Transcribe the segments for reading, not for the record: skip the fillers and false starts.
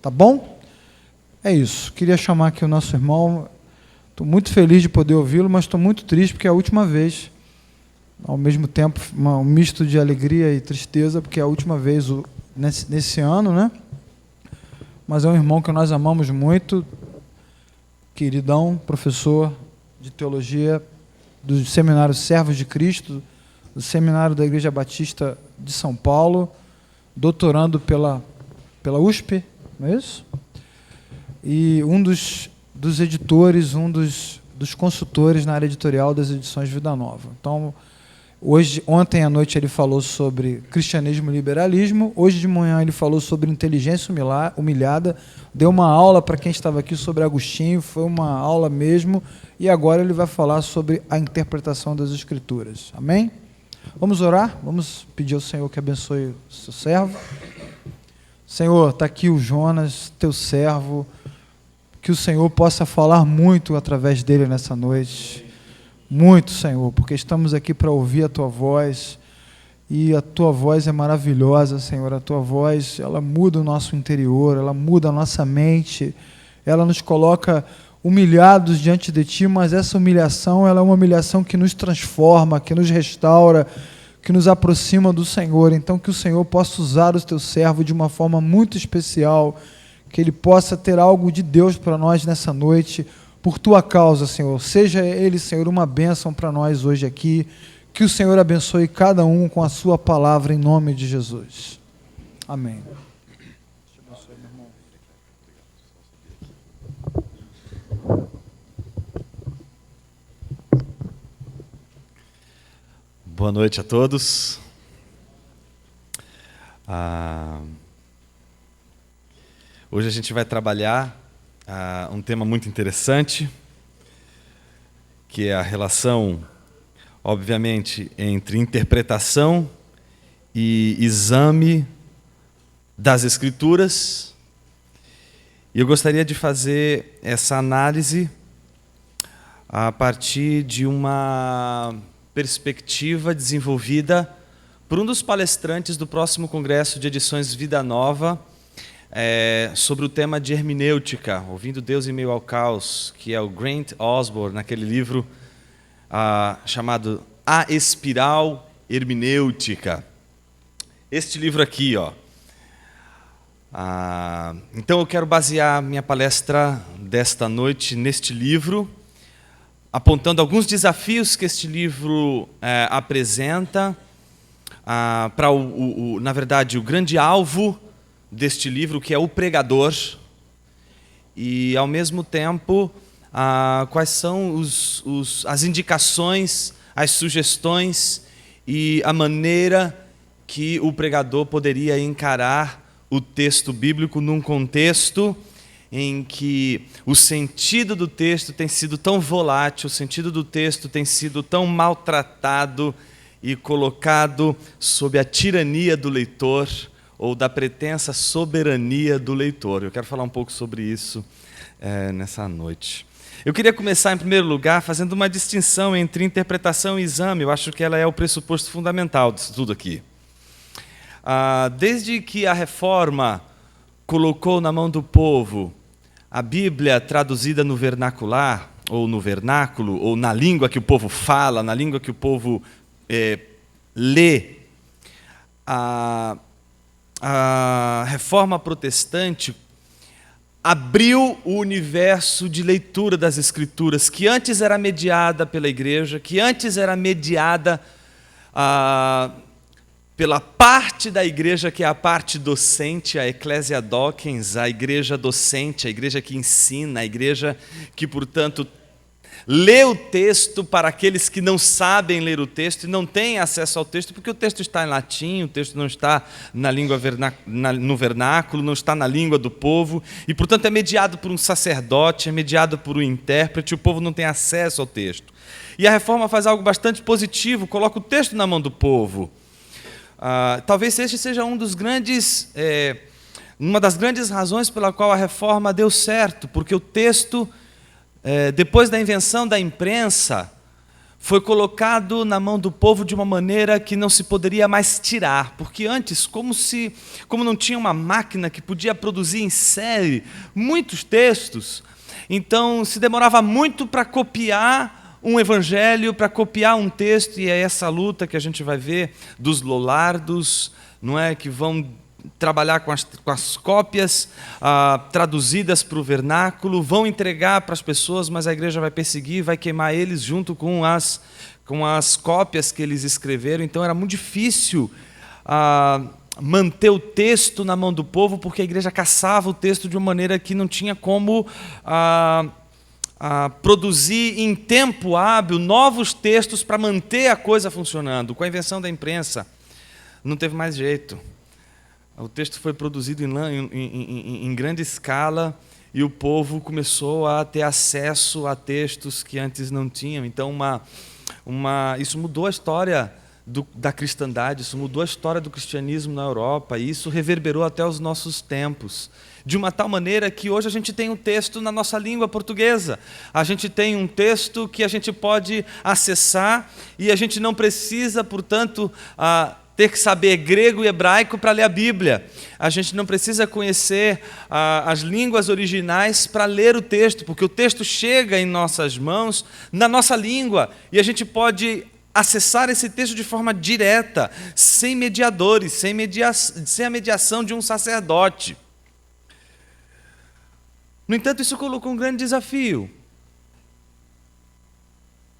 Tá bom? É isso. Queria chamar aqui o nosso irmão. Estou muito feliz de poder ouvi-lo, mas estou muito triste porque é a última vez. Ao mesmo tempo, um misto de alegria e tristeza, porque é a última vez nesse ano, né? Mas é um irmão que nós amamos muito, queridão, professor de teologia do Seminário Servos de Cristo, do Seminário da Igreja Batista de São Paulo, doutorando pela USP, não é isso? E um dos editores, um dos consultores na área editorial das edições Vida Nova. Então, ontem à noite ele falou sobre cristianismo e liberalismo, hoje de manhã ele falou sobre inteligência humilhada, deu uma aula para quem estava aqui sobre Agostinho, foi uma aula mesmo, e agora ele vai falar sobre a interpretação das Escrituras. Amém? Vamos orar? Vamos pedir ao Senhor que abençoe o seu servo. Senhor, está aqui o Jonas, teu servo, que o Senhor possa falar muito através dele nessa noite. Muito, Senhor, porque estamos aqui para ouvir a Tua voz, e a Tua voz é maravilhosa, Senhor. A Tua voz, ela muda o nosso interior, ela muda a nossa mente, ela nos coloca humilhados diante de Ti, mas essa humilhação, ela é uma humilhação que nos transforma, que nos restaura, que nos aproxima do Senhor. Então, que o Senhor possa usar o Teu servo de uma forma muito especial, que ele possa ter algo de Deus para nós nessa noite, por Tua causa, Senhor. Seja Ele, Senhor, uma bênção para nós hoje aqui. Que o Senhor abençoe cada um com a Sua palavra, em nome de Jesus. Amém. Boa noite a todos. Hoje a gente vai trabalhar um tema muito interessante, que é a relação, obviamente, entre interpretação e exame das Escrituras. E eu gostaria de fazer essa análise a partir de uma perspectiva desenvolvida por um dos palestrantes do próximo Congresso de Edições Vida Nova, sobre o tema de hermenêutica, Ouvindo Deus em Meio ao Caos, que é o Grant Osborne, naquele livro chamado A Espiral Hermenêutica. Este livro aqui, ó. Então eu quero basear minha palestra desta noite neste livro, apontando alguns desafios que este livro apresenta, na verdade, o grande alvo deste livro, que é o pregador, e, ao mesmo tempo, quais são as indicações, as sugestões e a maneira que o pregador poderia encarar o texto bíblico num contexto em que o sentido do texto tem sido tão volátil, o sentido do texto tem sido tão maltratado e colocado sob a tirania do leitor, ou da pretensa soberania do leitor. Eu quero falar um pouco sobre isso nessa noite. Eu queria começar, em primeiro lugar, fazendo uma distinção entre interpretação e exame. Eu acho que ela é o pressuposto fundamental disso tudo aqui. Desde que a Reforma colocou na mão do povo a Bíblia traduzida no vernacular, ou no vernáculo, ou na língua que o povo fala, na língua que o povo lê, a Reforma Protestante abriu o universo de leitura das Escrituras, que antes era mediada pela Igreja, que antes era mediada pela parte da Igreja, que é a parte docente, a Ecclesia Docens, a Igreja docente, a Igreja que ensina, a Igreja que, portanto, lê o texto para aqueles que não sabem ler o texto e não têm acesso ao texto, porque o texto está em latim, o texto não está na língua no vernáculo, não está na língua do povo, e, portanto, é mediado por um sacerdote, é mediado por um intérprete, o povo não tem acesso ao texto. E a Reforma faz algo bastante positivo, coloca o texto na mão do povo. Talvez este seja uma das grandes razões pela qual a Reforma deu certo, porque o texto, depois da invenção da imprensa, foi colocado na mão do povo de uma maneira que não se poderia mais tirar, porque antes, como não tinha uma máquina que podia produzir em série muitos textos, então se demorava muito para copiar um evangelho, para copiar um texto, e é essa luta que a gente vai ver dos lollardos, não é, que vão trabalhar com as cópias traduzidas para o vernáculo, vão entregar para as pessoas, mas a igreja vai perseguir, vai queimar eles junto com as cópias que eles escreveram. Então era muito difícil manter o texto na mão do povo, porque a igreja caçava o texto de uma maneira que não tinha como produzir em tempo hábil novos textos para manter a coisa funcionando. Com a invenção da imprensa, não teve mais jeito. O texto foi produzido em grande escala e o povo começou a ter acesso a textos que antes não tinham. Então, isso mudou a história da cristandade, isso mudou a história do cristianismo na Europa, e isso reverberou até os nossos tempos, de uma tal maneira que hoje a gente tem um texto na nossa língua portuguesa, a gente tem um texto que a gente pode acessar e a gente não precisa, portanto, ter que saber grego e hebraico para ler a Bíblia. A gente não precisa conhecer as línguas originais para ler o texto, porque o texto chega em nossas mãos, na nossa língua, e a gente pode acessar esse texto de forma direta, sem mediadores, sem a mediação de um sacerdote. No entanto, isso colocou um grande desafio.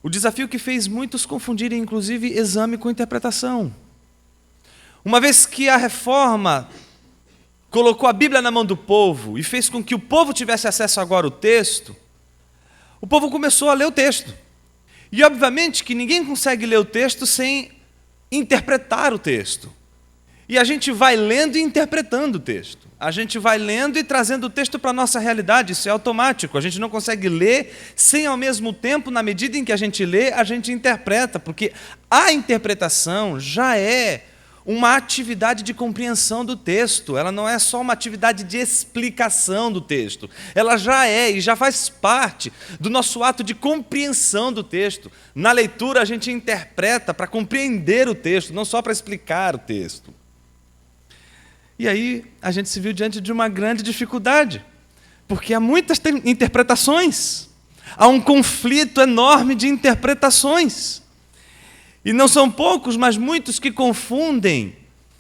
O desafio que fez muitos confundirem, inclusive, exame com interpretação. Uma vez que a reforma colocou a Bíblia na mão do povo e fez com que o povo tivesse acesso agora ao texto, o povo começou a ler o texto. E obviamente que ninguém consegue ler o texto sem interpretar o texto. E a gente vai lendo e interpretando o texto. A gente vai lendo e trazendo o texto para a nossa realidade, isso é automático. A gente não consegue ler sem, ao mesmo tempo, na medida em que a gente lê, a gente interpreta, porque a interpretação já é uma atividade de compreensão do texto, ela não é só uma atividade de explicação do texto, ela já é e já faz parte do nosso ato de compreensão do texto. Na leitura a gente interpreta para compreender o texto, não só para explicar o texto. E aí a gente se viu diante de uma grande dificuldade, porque há muitas interpretações, há um conflito enorme de interpretações. E não são poucos, mas muitos que confundem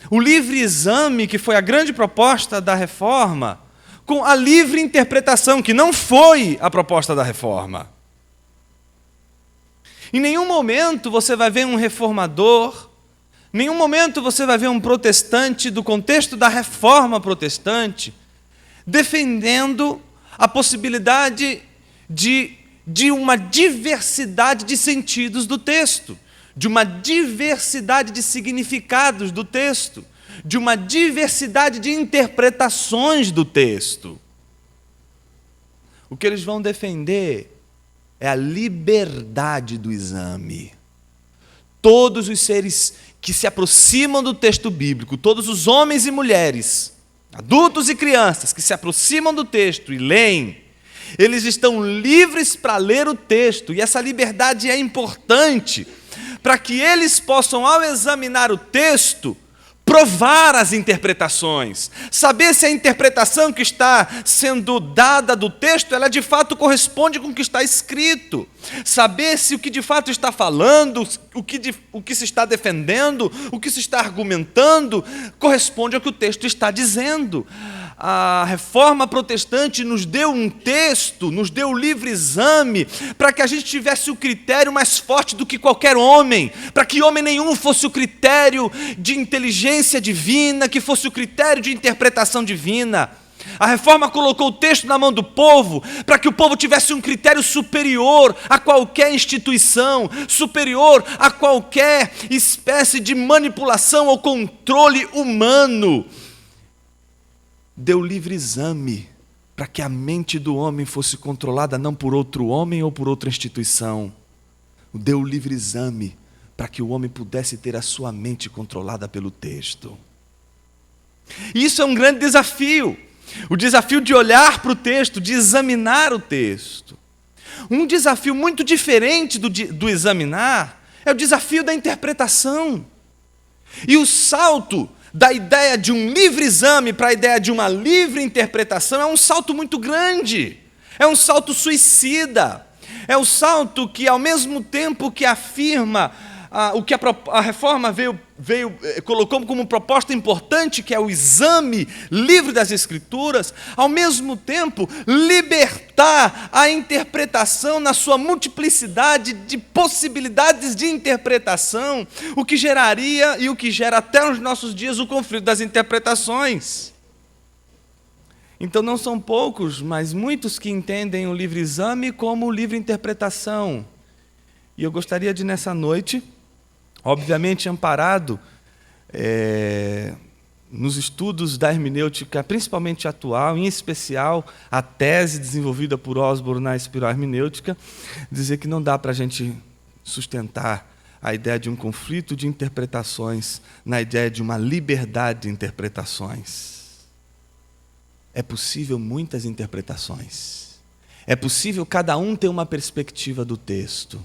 o livre exame, que foi a grande proposta da reforma, com a livre interpretação, que não foi a proposta da reforma. Em nenhum momento você vai ver um reformador, em nenhum momento você vai ver um protestante do contexto da reforma protestante defendendo a possibilidade de uma diversidade de sentidos do texto, de uma diversidade de significados do texto, de uma diversidade de interpretações do texto. O que eles vão defender é a liberdade do exame. Todos os seres que se aproximam do texto bíblico, todos os homens e mulheres, adultos e crianças que se aproximam do texto e leem, eles estão livres para ler o texto, e essa liberdade é importante para que eles possam, ao examinar o texto, provar as interpretações, saber se a interpretação que está sendo dada do texto, ela de fato corresponde com o que está escrito, saber se o que de fato está falando, o que se está defendendo, o que se está argumentando, corresponde ao que o texto está dizendo. A reforma protestante nos deu um texto, nos deu o livre exame, para que a gente tivesse o critério mais forte do que qualquer homem, para que homem nenhum fosse o critério de inteligência divina, que fosse o critério de interpretação divina. A reforma colocou o texto na mão do povo, para que o povo tivesse um critério superior a qualquer instituição, superior a qualquer espécie de manipulação ou controle humano. Deu livre exame para que a mente do homem fosse controlada não por outro homem ou por outra instituição. Deu livre exame para que o homem pudesse ter a sua mente controlada pelo texto. E isso é um grande desafio. O desafio de olhar para o texto, de examinar o texto. Um desafio muito diferente do examinar é o desafio da interpretação. E o salto da ideia de um livre exame para a ideia de uma livre interpretação é um salto muito grande. É um salto suicida. É um salto que, ao mesmo tempo que afirma o que a reforma colocou como proposta importante, que é o exame livre das Escrituras, ao mesmo tempo libertar a interpretação na sua multiplicidade de possibilidades de interpretação, o que geraria e o que gera até nos nossos dias o conflito das interpretações. Então não são poucos, mas muitos que entendem o livre exame como livre interpretação. E eu gostaria de, nessa noite, obviamente amparado nos estudos da hermenêutica, principalmente atual, em especial a tese desenvolvida por Osborne na espiral hermenêutica, dizer que não dá para a gente sustentar a ideia de um conflito de interpretações na ideia de uma liberdade de interpretações. É possível muitas interpretações. É possível cada um ter uma perspectiva do texto,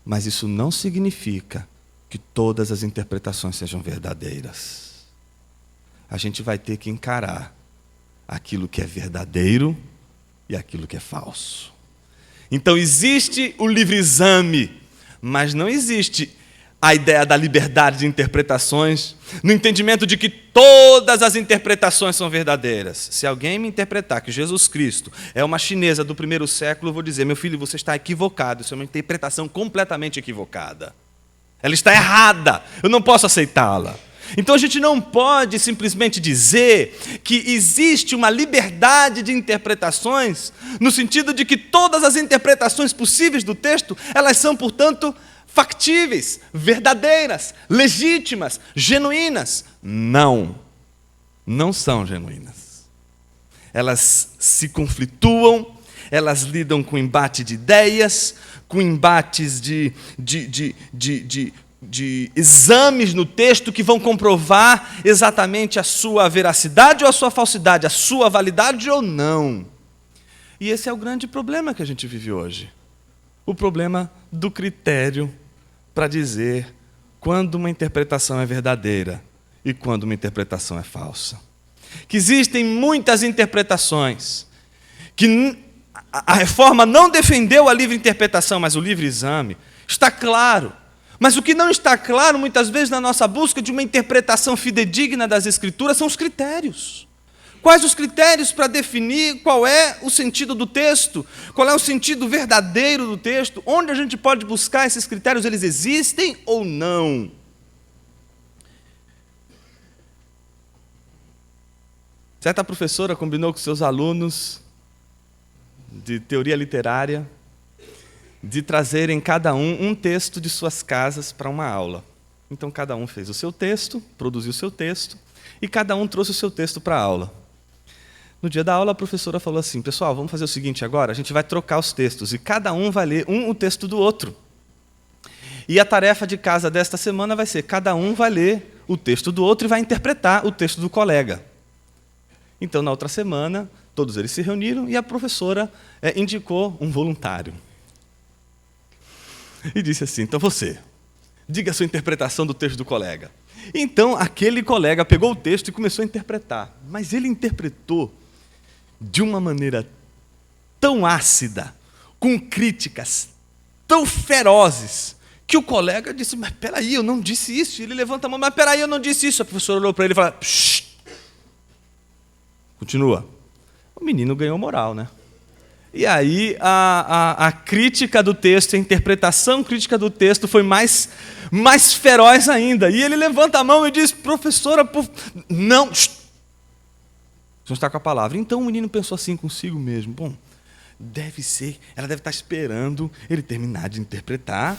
mas isso não significa que todas as interpretações sejam verdadeiras. A gente vai ter que encarar aquilo que é verdadeiro e aquilo que é falso. Então existe o livre exame, mas não existe a ideia da liberdade de interpretações, no entendimento de que todas as interpretações são verdadeiras. Se alguém me interpretar que Jesus Cristo é uma chinesa do 1º século, eu vou dizer, meu filho, você está equivocado, isso é uma interpretação completamente equivocada. Ela está errada, eu não posso aceitá-la. Então a gente não pode simplesmente dizer que existe uma liberdade de interpretações, no sentido de que todas as interpretações possíveis do texto, elas são, portanto, factíveis, verdadeiras, legítimas, genuínas. Não são genuínas. Elas se conflituam, elas lidam com embate de ideias, com embates de exames no texto que vão comprovar exatamente a sua veracidade ou a sua falsidade, a sua validade ou não. E esse é o grande problema que a gente vive hoje. O problema do critério para dizer quando uma interpretação é verdadeira e quando uma interpretação é falsa. Que existem muitas interpretações, que a reforma não defendeu a livre interpretação, mas o livre exame. Está claro. Mas o que não está claro, muitas vezes, na nossa busca de uma interpretação fidedigna das Escrituras, são os critérios. Quais os critérios para definir qual é o sentido do texto? Qual é o sentido verdadeiro do texto? Onde a gente pode buscar esses critérios? Eles existem ou não? Certa professora combinou com seus alunos de teoria literária de trazerem cada um texto de suas casas para uma aula. Então cada um fez o seu texto, produziu o seu texto, e cada um trouxe o seu texto para a aula. No dia da aula, a professora falou assim, pessoal, vamos fazer o seguinte agora, a gente vai trocar os textos, e cada um vai ler o texto do outro. E a tarefa de casa desta semana vai ser, cada um vai ler o texto do outro e vai interpretar o texto do colega. Então, na outra semana, todos eles se reuniram e a professora indicou um voluntário. E disse assim, então você, diga a sua interpretação do texto do colega. Então, aquele colega pegou o texto e começou a interpretar. Mas ele interpretou de uma maneira tão ácida, com críticas tão ferozes, que o colega disse, mas peraí, eu não disse isso. E ele levanta a mão, mas peraí, eu não disse isso. A professora olhou para ele e falou, Psh! Continua. O menino ganhou moral, né? E aí a crítica do texto, a interpretação crítica do texto foi mais feroz ainda. E ele levanta a mão e diz, professora, não, você não está com a palavra. Então o menino pensou assim consigo mesmo, bom, ela deve estar esperando ele terminar de interpretar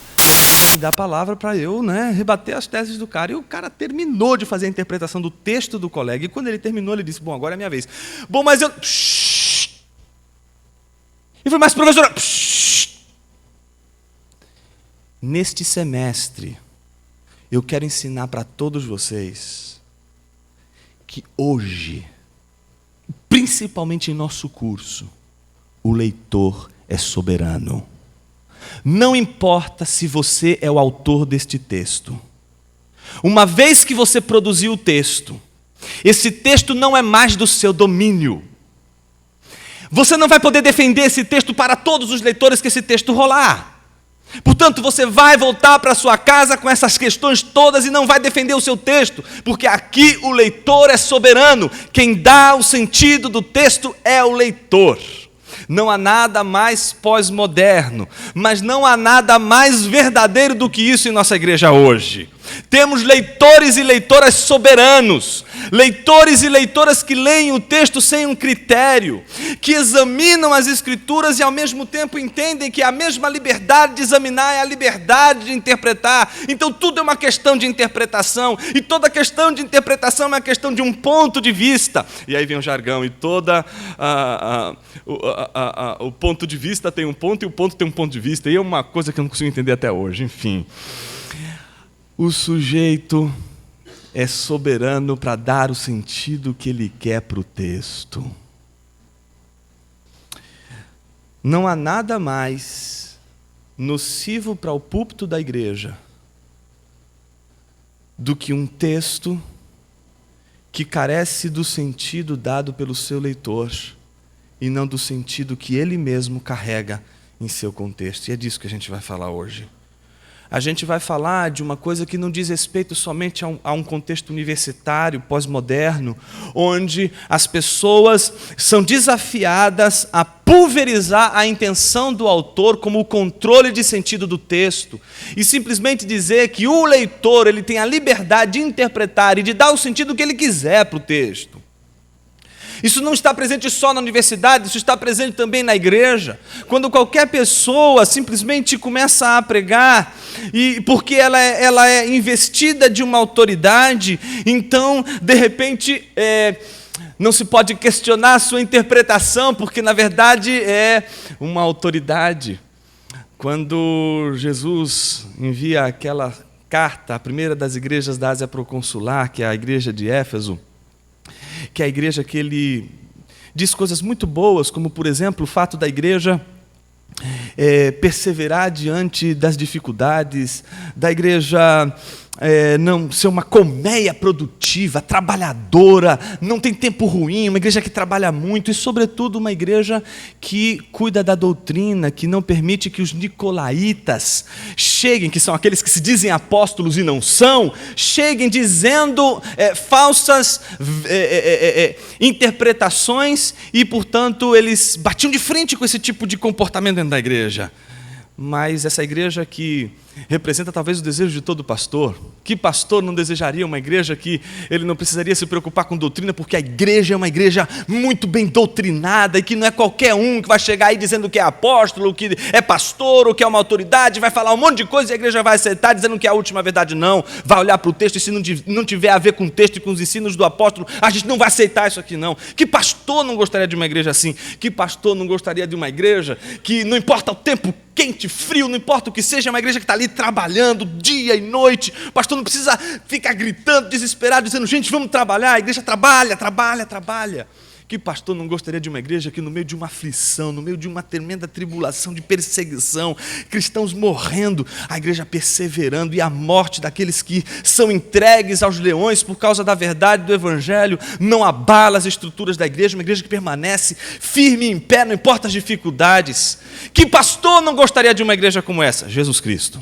e dar a palavra para eu, rebater as teses do cara. E o cara terminou de fazer a interpretação do texto do colega. E quando ele terminou, ele disse, bom, agora é a minha vez. Bom, mas eu... E falei, mas professora... Neste semestre, eu quero ensinar para todos vocês que hoje, principalmente em nosso curso, o leitor é soberano. Não importa se você é o autor deste texto. Uma vez que você produziu o texto, esse texto não é mais do seu domínio. Você não vai poder defender esse texto para todos os leitores que esse texto rolar. Portanto, você vai voltar para sua casa com essas questões todas e não vai defender o seu texto, porque aqui o leitor é soberano. Quem dá o sentido do texto é o leitor. Não há nada mais pós-moderno, mas não há nada mais verdadeiro do que isso em nossa igreja hoje. Temos leitores e leitoras soberanos, leitores e leitoras que leem o texto sem um critério, que examinam as Escrituras e ao mesmo tempo entendem que a mesma liberdade de examinar é a liberdade de interpretar. Então tudo é uma questão de interpretação, e toda questão de interpretação é uma questão de um ponto de vista. E aí vem o jargão, e o ponto de vista tem um ponto, e o ponto tem um ponto de vista, e é uma coisa que eu não consigo entender até hoje, enfim. O sujeito é soberano para dar o sentido que ele quer para o texto. Não há nada mais nocivo para o púlpito da igreja do que um texto que carece do sentido dado pelo seu leitor e não do sentido que ele mesmo carrega em seu contexto. E é disso que a gente vai falar hoje. A gente vai falar de uma coisa que não diz respeito somente a um contexto universitário, pós-moderno, onde as pessoas são desafiadas a pulverizar a intenção do autor como o controle de sentido do texto e simplesmente dizer que o leitor ele tem a liberdade de interpretar e de dar o sentido que ele quiser para o texto. Isso não está presente só na universidade, isso está presente também na igreja. Quando qualquer pessoa simplesmente começa a pregar, e porque ela é investida de uma autoridade, então, de repente, não se pode questionar a sua interpretação, porque, na verdade, é uma autoridade. Quando Jesus envia aquela carta, a primeira das igrejas da Ásia Proconsular, que é a igreja de Éfeso, que é a igreja que ele diz coisas muito boas, como, por exemplo, o fato da igreja perseverar diante das dificuldades, da igreja não ser uma colmeia produtiva, trabalhadora, não tem tempo ruim, uma igreja que trabalha muito e, sobretudo, uma igreja que cuida da doutrina, que não permite que os nicolaítas cheguem, que são aqueles que se dizem apóstolos e não são, cheguem dizendo falsas interpretações e, portanto, eles batiam de frente com esse tipo de comportamento dentro da igreja. Mas essa igreja que representa talvez o desejo de todo pastor. Que pastor não desejaria uma igreja que ele não precisaria se preocupar com doutrina, porque a igreja é uma igreja muito bem doutrinada e que não é qualquer um que vai chegar aí dizendo que é apóstolo, que é pastor ou que é uma autoridade, vai falar um monte de coisa e a igreja vai aceitar dizendo que é a última verdade. Não, vai olhar para o texto e se não tiver a ver com o texto e com os ensinos do apóstolo, a gente não vai aceitar isso aqui não. Que pastor não gostaria de uma igreja assim? Que pastor não gostaria de uma igreja que não importa o tempo quente, frio, não importa o que seja, é uma igreja que está ali trabalhando dia e noite. O pastor não precisa ficar gritando, desesperado, dizendo, gente, vamos trabalhar. A igreja trabalha. Que pastor não gostaria de uma igreja que no meio de uma aflição, no meio de uma tremenda tribulação, de perseguição, cristãos morrendo, a igreja perseverando e a morte daqueles que são entregues aos leões por causa da verdade do evangelho não abala as estruturas da igreja, uma igreja que permanece firme e em pé, não importa as dificuldades. Que pastor não gostaria de uma igreja como essa? Jesus Cristo.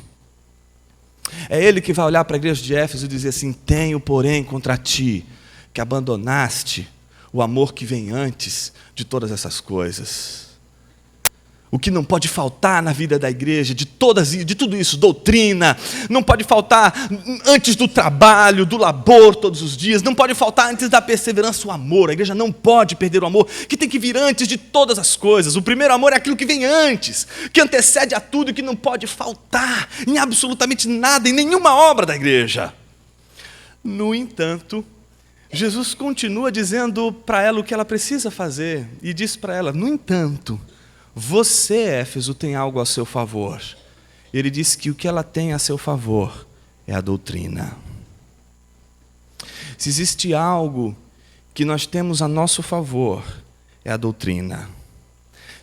É Ele que vai olhar para a igreja de Éfeso e dizer assim, tenho, porém, contra ti, que abandonaste o amor que vem antes de todas essas coisas. O que não pode faltar na vida da igreja, de tudo isso, doutrina, não pode faltar antes do trabalho, do labor todos os dias, não pode faltar antes da perseverança o amor. A igreja não pode perder o amor, que tem que vir antes de todas as coisas. O primeiro amor é aquilo que vem antes, que antecede a tudo e que não pode faltar em absolutamente nada, em nenhuma obra da igreja. No entanto, Jesus continua dizendo para ela o que ela precisa fazer e diz para ela, no entanto, você, Éfeso, tem algo a seu favor. Ele diz que o que ela tem a seu favor é a doutrina. Se existe algo que nós temos a nosso favor, é a doutrina.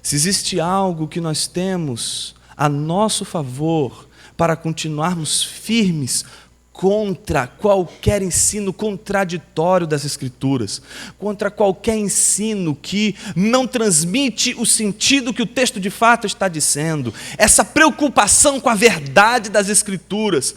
Se existe algo que nós temos a nosso favor para continuarmos firmes contra qualquer ensino contraditório das Escrituras, contra qualquer ensino que não transmite o sentido que o texto de fato está dizendo, essa preocupação com a verdade das Escrituras,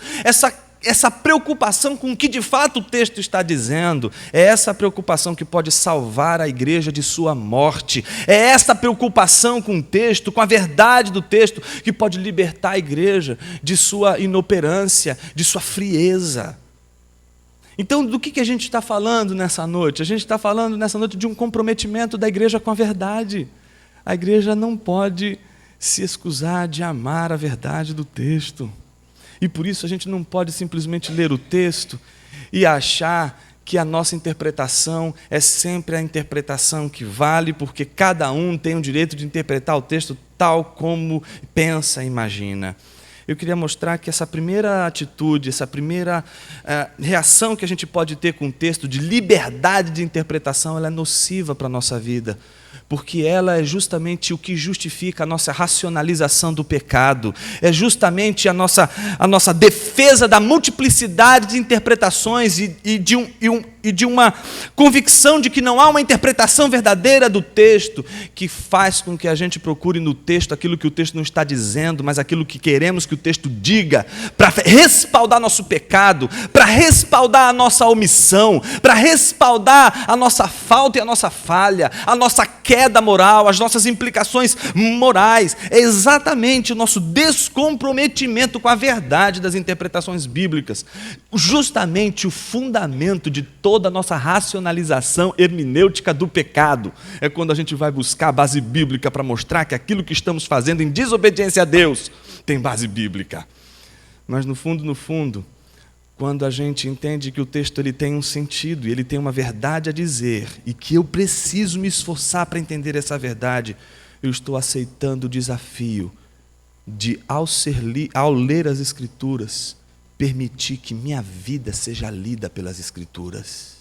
essa preocupação com o que de fato o texto está dizendo, é essa preocupação que pode salvar a igreja de sua morte, é essa preocupação com o texto, com a verdade do texto, que pode libertar a igreja de sua inoperância, de sua frieza. Então, do que a gente está falando nessa noite? A gente está falando nessa noite de um comprometimento da igreja com a verdade. A igreja não pode se escusar de amar a verdade do texto. E por isso a gente não pode simplesmente ler o texto e achar que a nossa interpretação é sempre a interpretação que vale, porque cada um tem o direito de interpretar o texto tal como pensa e imagina. Eu queria mostrar que essa primeira atitude, essa primeira reação que a gente pode ter com o texto de liberdade de interpretação, ela é nociva para a nossa vida, porque ela é justamente o que justifica a nossa racionalização do pecado, é justamente a nossa defesa da multiplicidade de interpretações e de uma convicção de que não há uma interpretação verdadeira do texto, que faz com que a gente procure no texto aquilo que o texto não está dizendo, mas aquilo que queremos que o texto diga, para respaldar nosso pecado, para respaldar a nossa omissão, para respaldar a nossa falta e a nossa falha, a nossa queda moral, as nossas implicações morais. É exatamente o nosso descomprometimento com a verdade das interpretações bíblicas, justamente o fundamento de toda a nossa racionalização hermenêutica do pecado. É quando a gente vai buscar a base bíblica para mostrar que aquilo que estamos fazendo em desobediência a Deus tem base bíblica. Mas no fundo, quando a gente entende que o texto ele tem um sentido e ele tem uma verdade a dizer e que eu preciso me esforçar para entender essa verdade, eu estou aceitando o desafio de, ao ler as Escrituras, permitir que minha vida seja lida pelas Escrituras.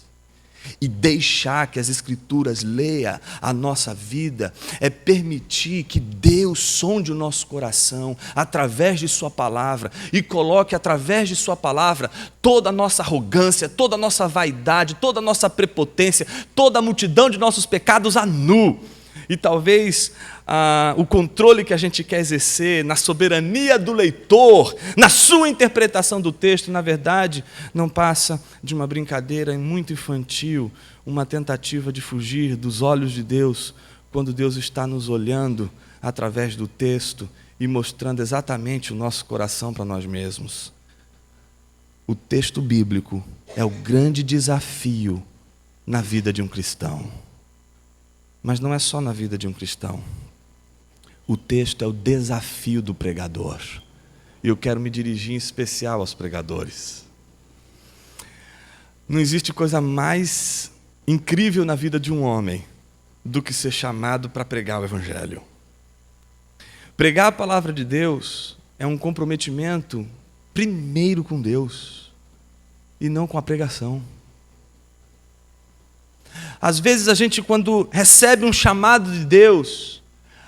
E deixar que as Escrituras leia a nossa vida é permitir que Deus sonde o nosso coração através de sua palavra e coloque através de sua palavra toda a nossa arrogância, toda a nossa vaidade, toda a nossa prepotência, toda a multidão de nossos pecados a nu. E talvez o controle que a gente quer exercer na soberania do leitor, na sua interpretação do texto, na verdade, não passa de uma brincadeira muito infantil, uma tentativa de fugir dos olhos de Deus, quando Deus está nos olhando através do texto e mostrando exatamente o nosso coração para nós mesmos. O texto bíblico é o grande desafio na vida de um cristão. Mas não é só na vida de um cristão. O texto é o desafio do pregador. E eu quero me dirigir em especial aos pregadores. Não existe coisa mais incrível na vida de um homem do que ser chamado para pregar o Evangelho. Pregar a palavra de Deus é um comprometimento primeiro com Deus e não com a pregação. Às vezes a gente, quando recebe um chamado de Deus,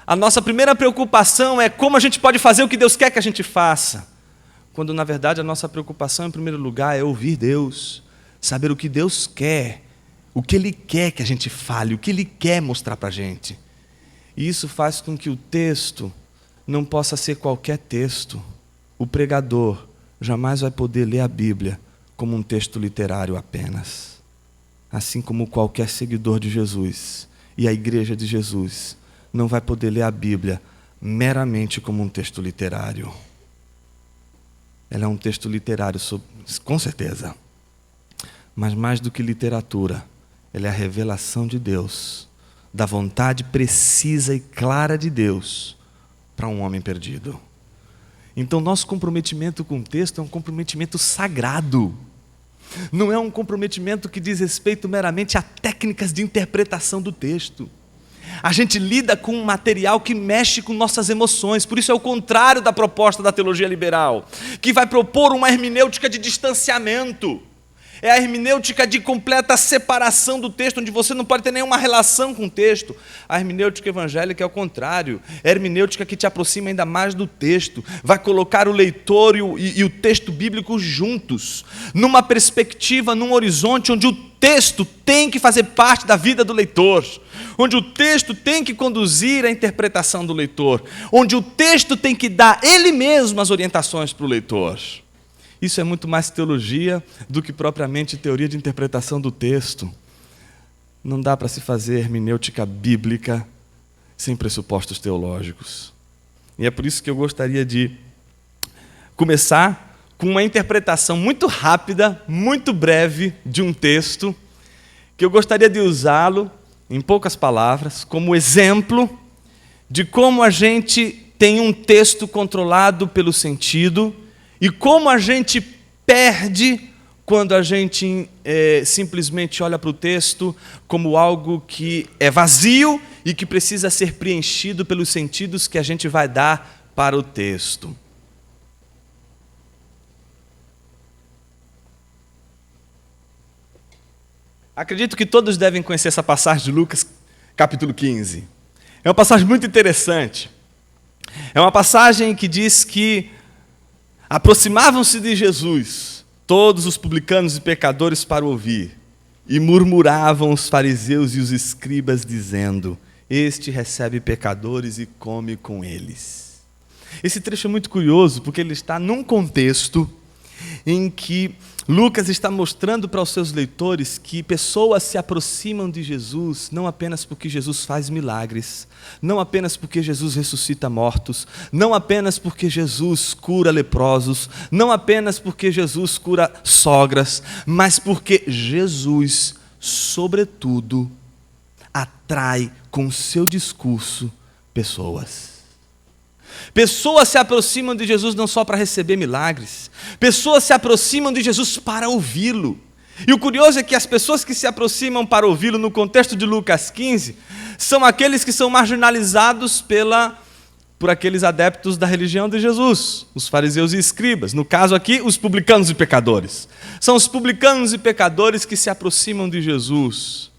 a nossa primeira preocupação é como a gente pode fazer o que Deus quer que a gente faça. Quando, na verdade, a nossa preocupação, em primeiro lugar, é ouvir Deus, saber o que Deus quer, o que Ele quer que a gente fale, o que Ele quer mostrar para a gente. E isso faz com que o texto não possa ser qualquer texto. O pregador jamais vai poder ler a Bíblia como um texto literário apenas. Assim como qualquer seguidor de Jesus e a igreja de Jesus não vai poder ler a Bíblia meramente como um texto literário. Ela é um texto literário, com certeza. Mas mais do que literatura, ela é a revelação de Deus, da vontade precisa e clara de Deus para um homem perdido. Então, nosso comprometimento com o texto é um comprometimento sagrado. Não é um comprometimento que diz respeito meramente a técnicas de interpretação do texto. A gente lida com um material que mexe com nossas emoções, por isso é o contrário da proposta da teologia liberal, que vai propor uma hermenêutica de distanciamento. É a hermenêutica de completa separação do texto, onde você não pode ter nenhuma relação com o texto. A hermenêutica evangélica é o contrário. É a hermenêutica que te aproxima ainda mais do texto. Vai colocar o leitor e o texto bíblico juntos, numa perspectiva, num horizonte onde o texto tem que fazer parte da vida do leitor, onde o texto tem que conduzir a interpretação do leitor, onde o texto tem que dar ele mesmo as orientações para o leitor. Isso é muito mais teologia do que propriamente teoria de interpretação do texto. Não dá para se fazer hermenêutica bíblica sem pressupostos teológicos. E é por isso que eu gostaria de começar com uma interpretação muito rápida, muito breve de um texto, que eu gostaria de usá-lo, em poucas palavras, como exemplo de como a gente tem um texto controlado pelo sentido e como a gente perde quando a gente simplesmente olha para o texto como algo que é vazio e que precisa ser preenchido pelos sentidos que a gente vai dar para o texto. Acredito que todos devem conhecer essa passagem de Lucas, capítulo 15. É uma passagem muito interessante. É uma passagem que diz que aproximavam-se de Jesus todos os publicanos e pecadores para ouvir, e murmuravam os fariseus e os escribas, dizendo: este recebe pecadores e come com eles. Esse trecho é muito curioso, porque ele está num contexto em que Lucas está mostrando para os seus leitores que pessoas se aproximam de Jesus não apenas porque Jesus faz milagres, não apenas porque Jesus ressuscita mortos, não apenas porque Jesus cura leprosos, não apenas porque Jesus cura sogras, mas porque Jesus, sobretudo, atrai com o seu discurso pessoas. Pessoas se aproximam de Jesus não só para receber milagres, pessoas se aproximam de Jesus para ouvi-lo. E o curioso é que as pessoas que se aproximam para ouvi-lo no contexto de Lucas 15 são aqueles que são marginalizados por aqueles adeptos da religião de Jesus, os fariseus e escribas. No caso aqui, os publicanos e pecadores. São os publicanos e pecadores que se aproximam de Jesus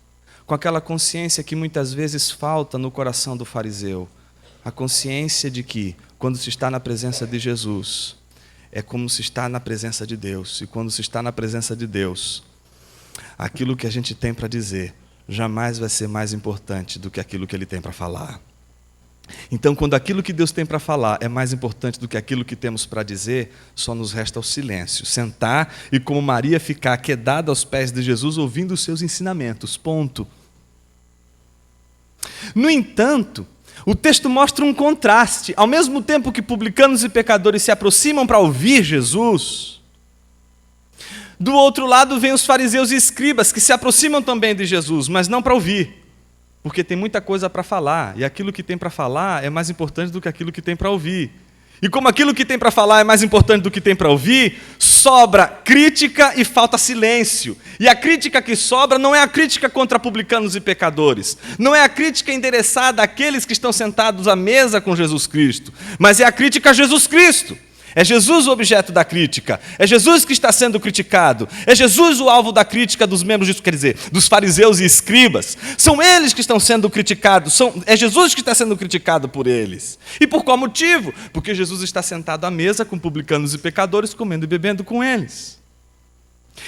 com aquela consciência que muitas vezes falta no coração do fariseu. A consciência de que, quando se está na presença de Jesus, é como se está na presença de Deus. E quando se está na presença de Deus, aquilo que a gente tem para dizer jamais vai ser mais importante do que aquilo que Ele tem para falar. Então, quando aquilo que Deus tem para falar é mais importante do que aquilo que temos para dizer, só nos resta o silêncio. Sentar e, como Maria, ficar quedada aos pés de Jesus, ouvindo os seus ensinamentos. Ponto. No entanto, o texto mostra um contraste. Ao mesmo tempo que publicanos e pecadores se aproximam para ouvir Jesus, do outro lado vem os fariseus e escribas, que se aproximam também de Jesus, mas não para ouvir, porque tem muita coisa para falar, e aquilo que tem para falar é mais importante do que aquilo que tem para ouvir. E como aquilo que tem para falar é mais importante do que tem para ouvir, sobra crítica e falta silêncio. E a crítica que sobra não é a crítica contra publicanos e pecadores, não é a crítica endereçada àqueles que estão sentados à mesa com Jesus Cristo, mas é a crítica a Jesus Cristo. É Jesus o objeto da crítica, é Jesus que está sendo criticado, é Jesus o alvo da crítica dos membros disso, quer dizer, dos fariseus e escribas. São eles que estão sendo criticados, é Jesus que está sendo criticado por eles. E por qual motivo? Porque Jesus está sentado à mesa com publicanos e pecadores, comendo e bebendo com eles.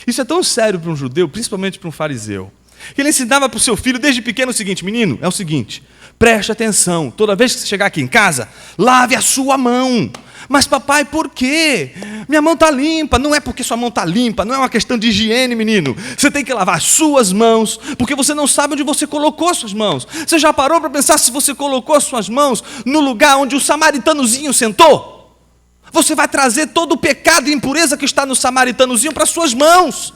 Isso é tão sério para um judeu, principalmente para um fariseu, que ele ensinava para o seu filho desde pequeno o seguinte: menino, é o seguinte, preste atenção, toda vez que você chegar aqui em casa, lave a sua mão. Mas papai, por quê? Minha mão está limpa. Não é porque sua mão está limpa, não é uma questão de higiene, menino. Você tem que lavar as suas mãos, porque você não sabe onde você colocou suas mãos. Você já parou para pensar se você colocou as suas mãos no lugar onde o samaritanozinho sentou? Você vai trazer todo o pecado e impureza que está no samaritanozinho para suas mãos.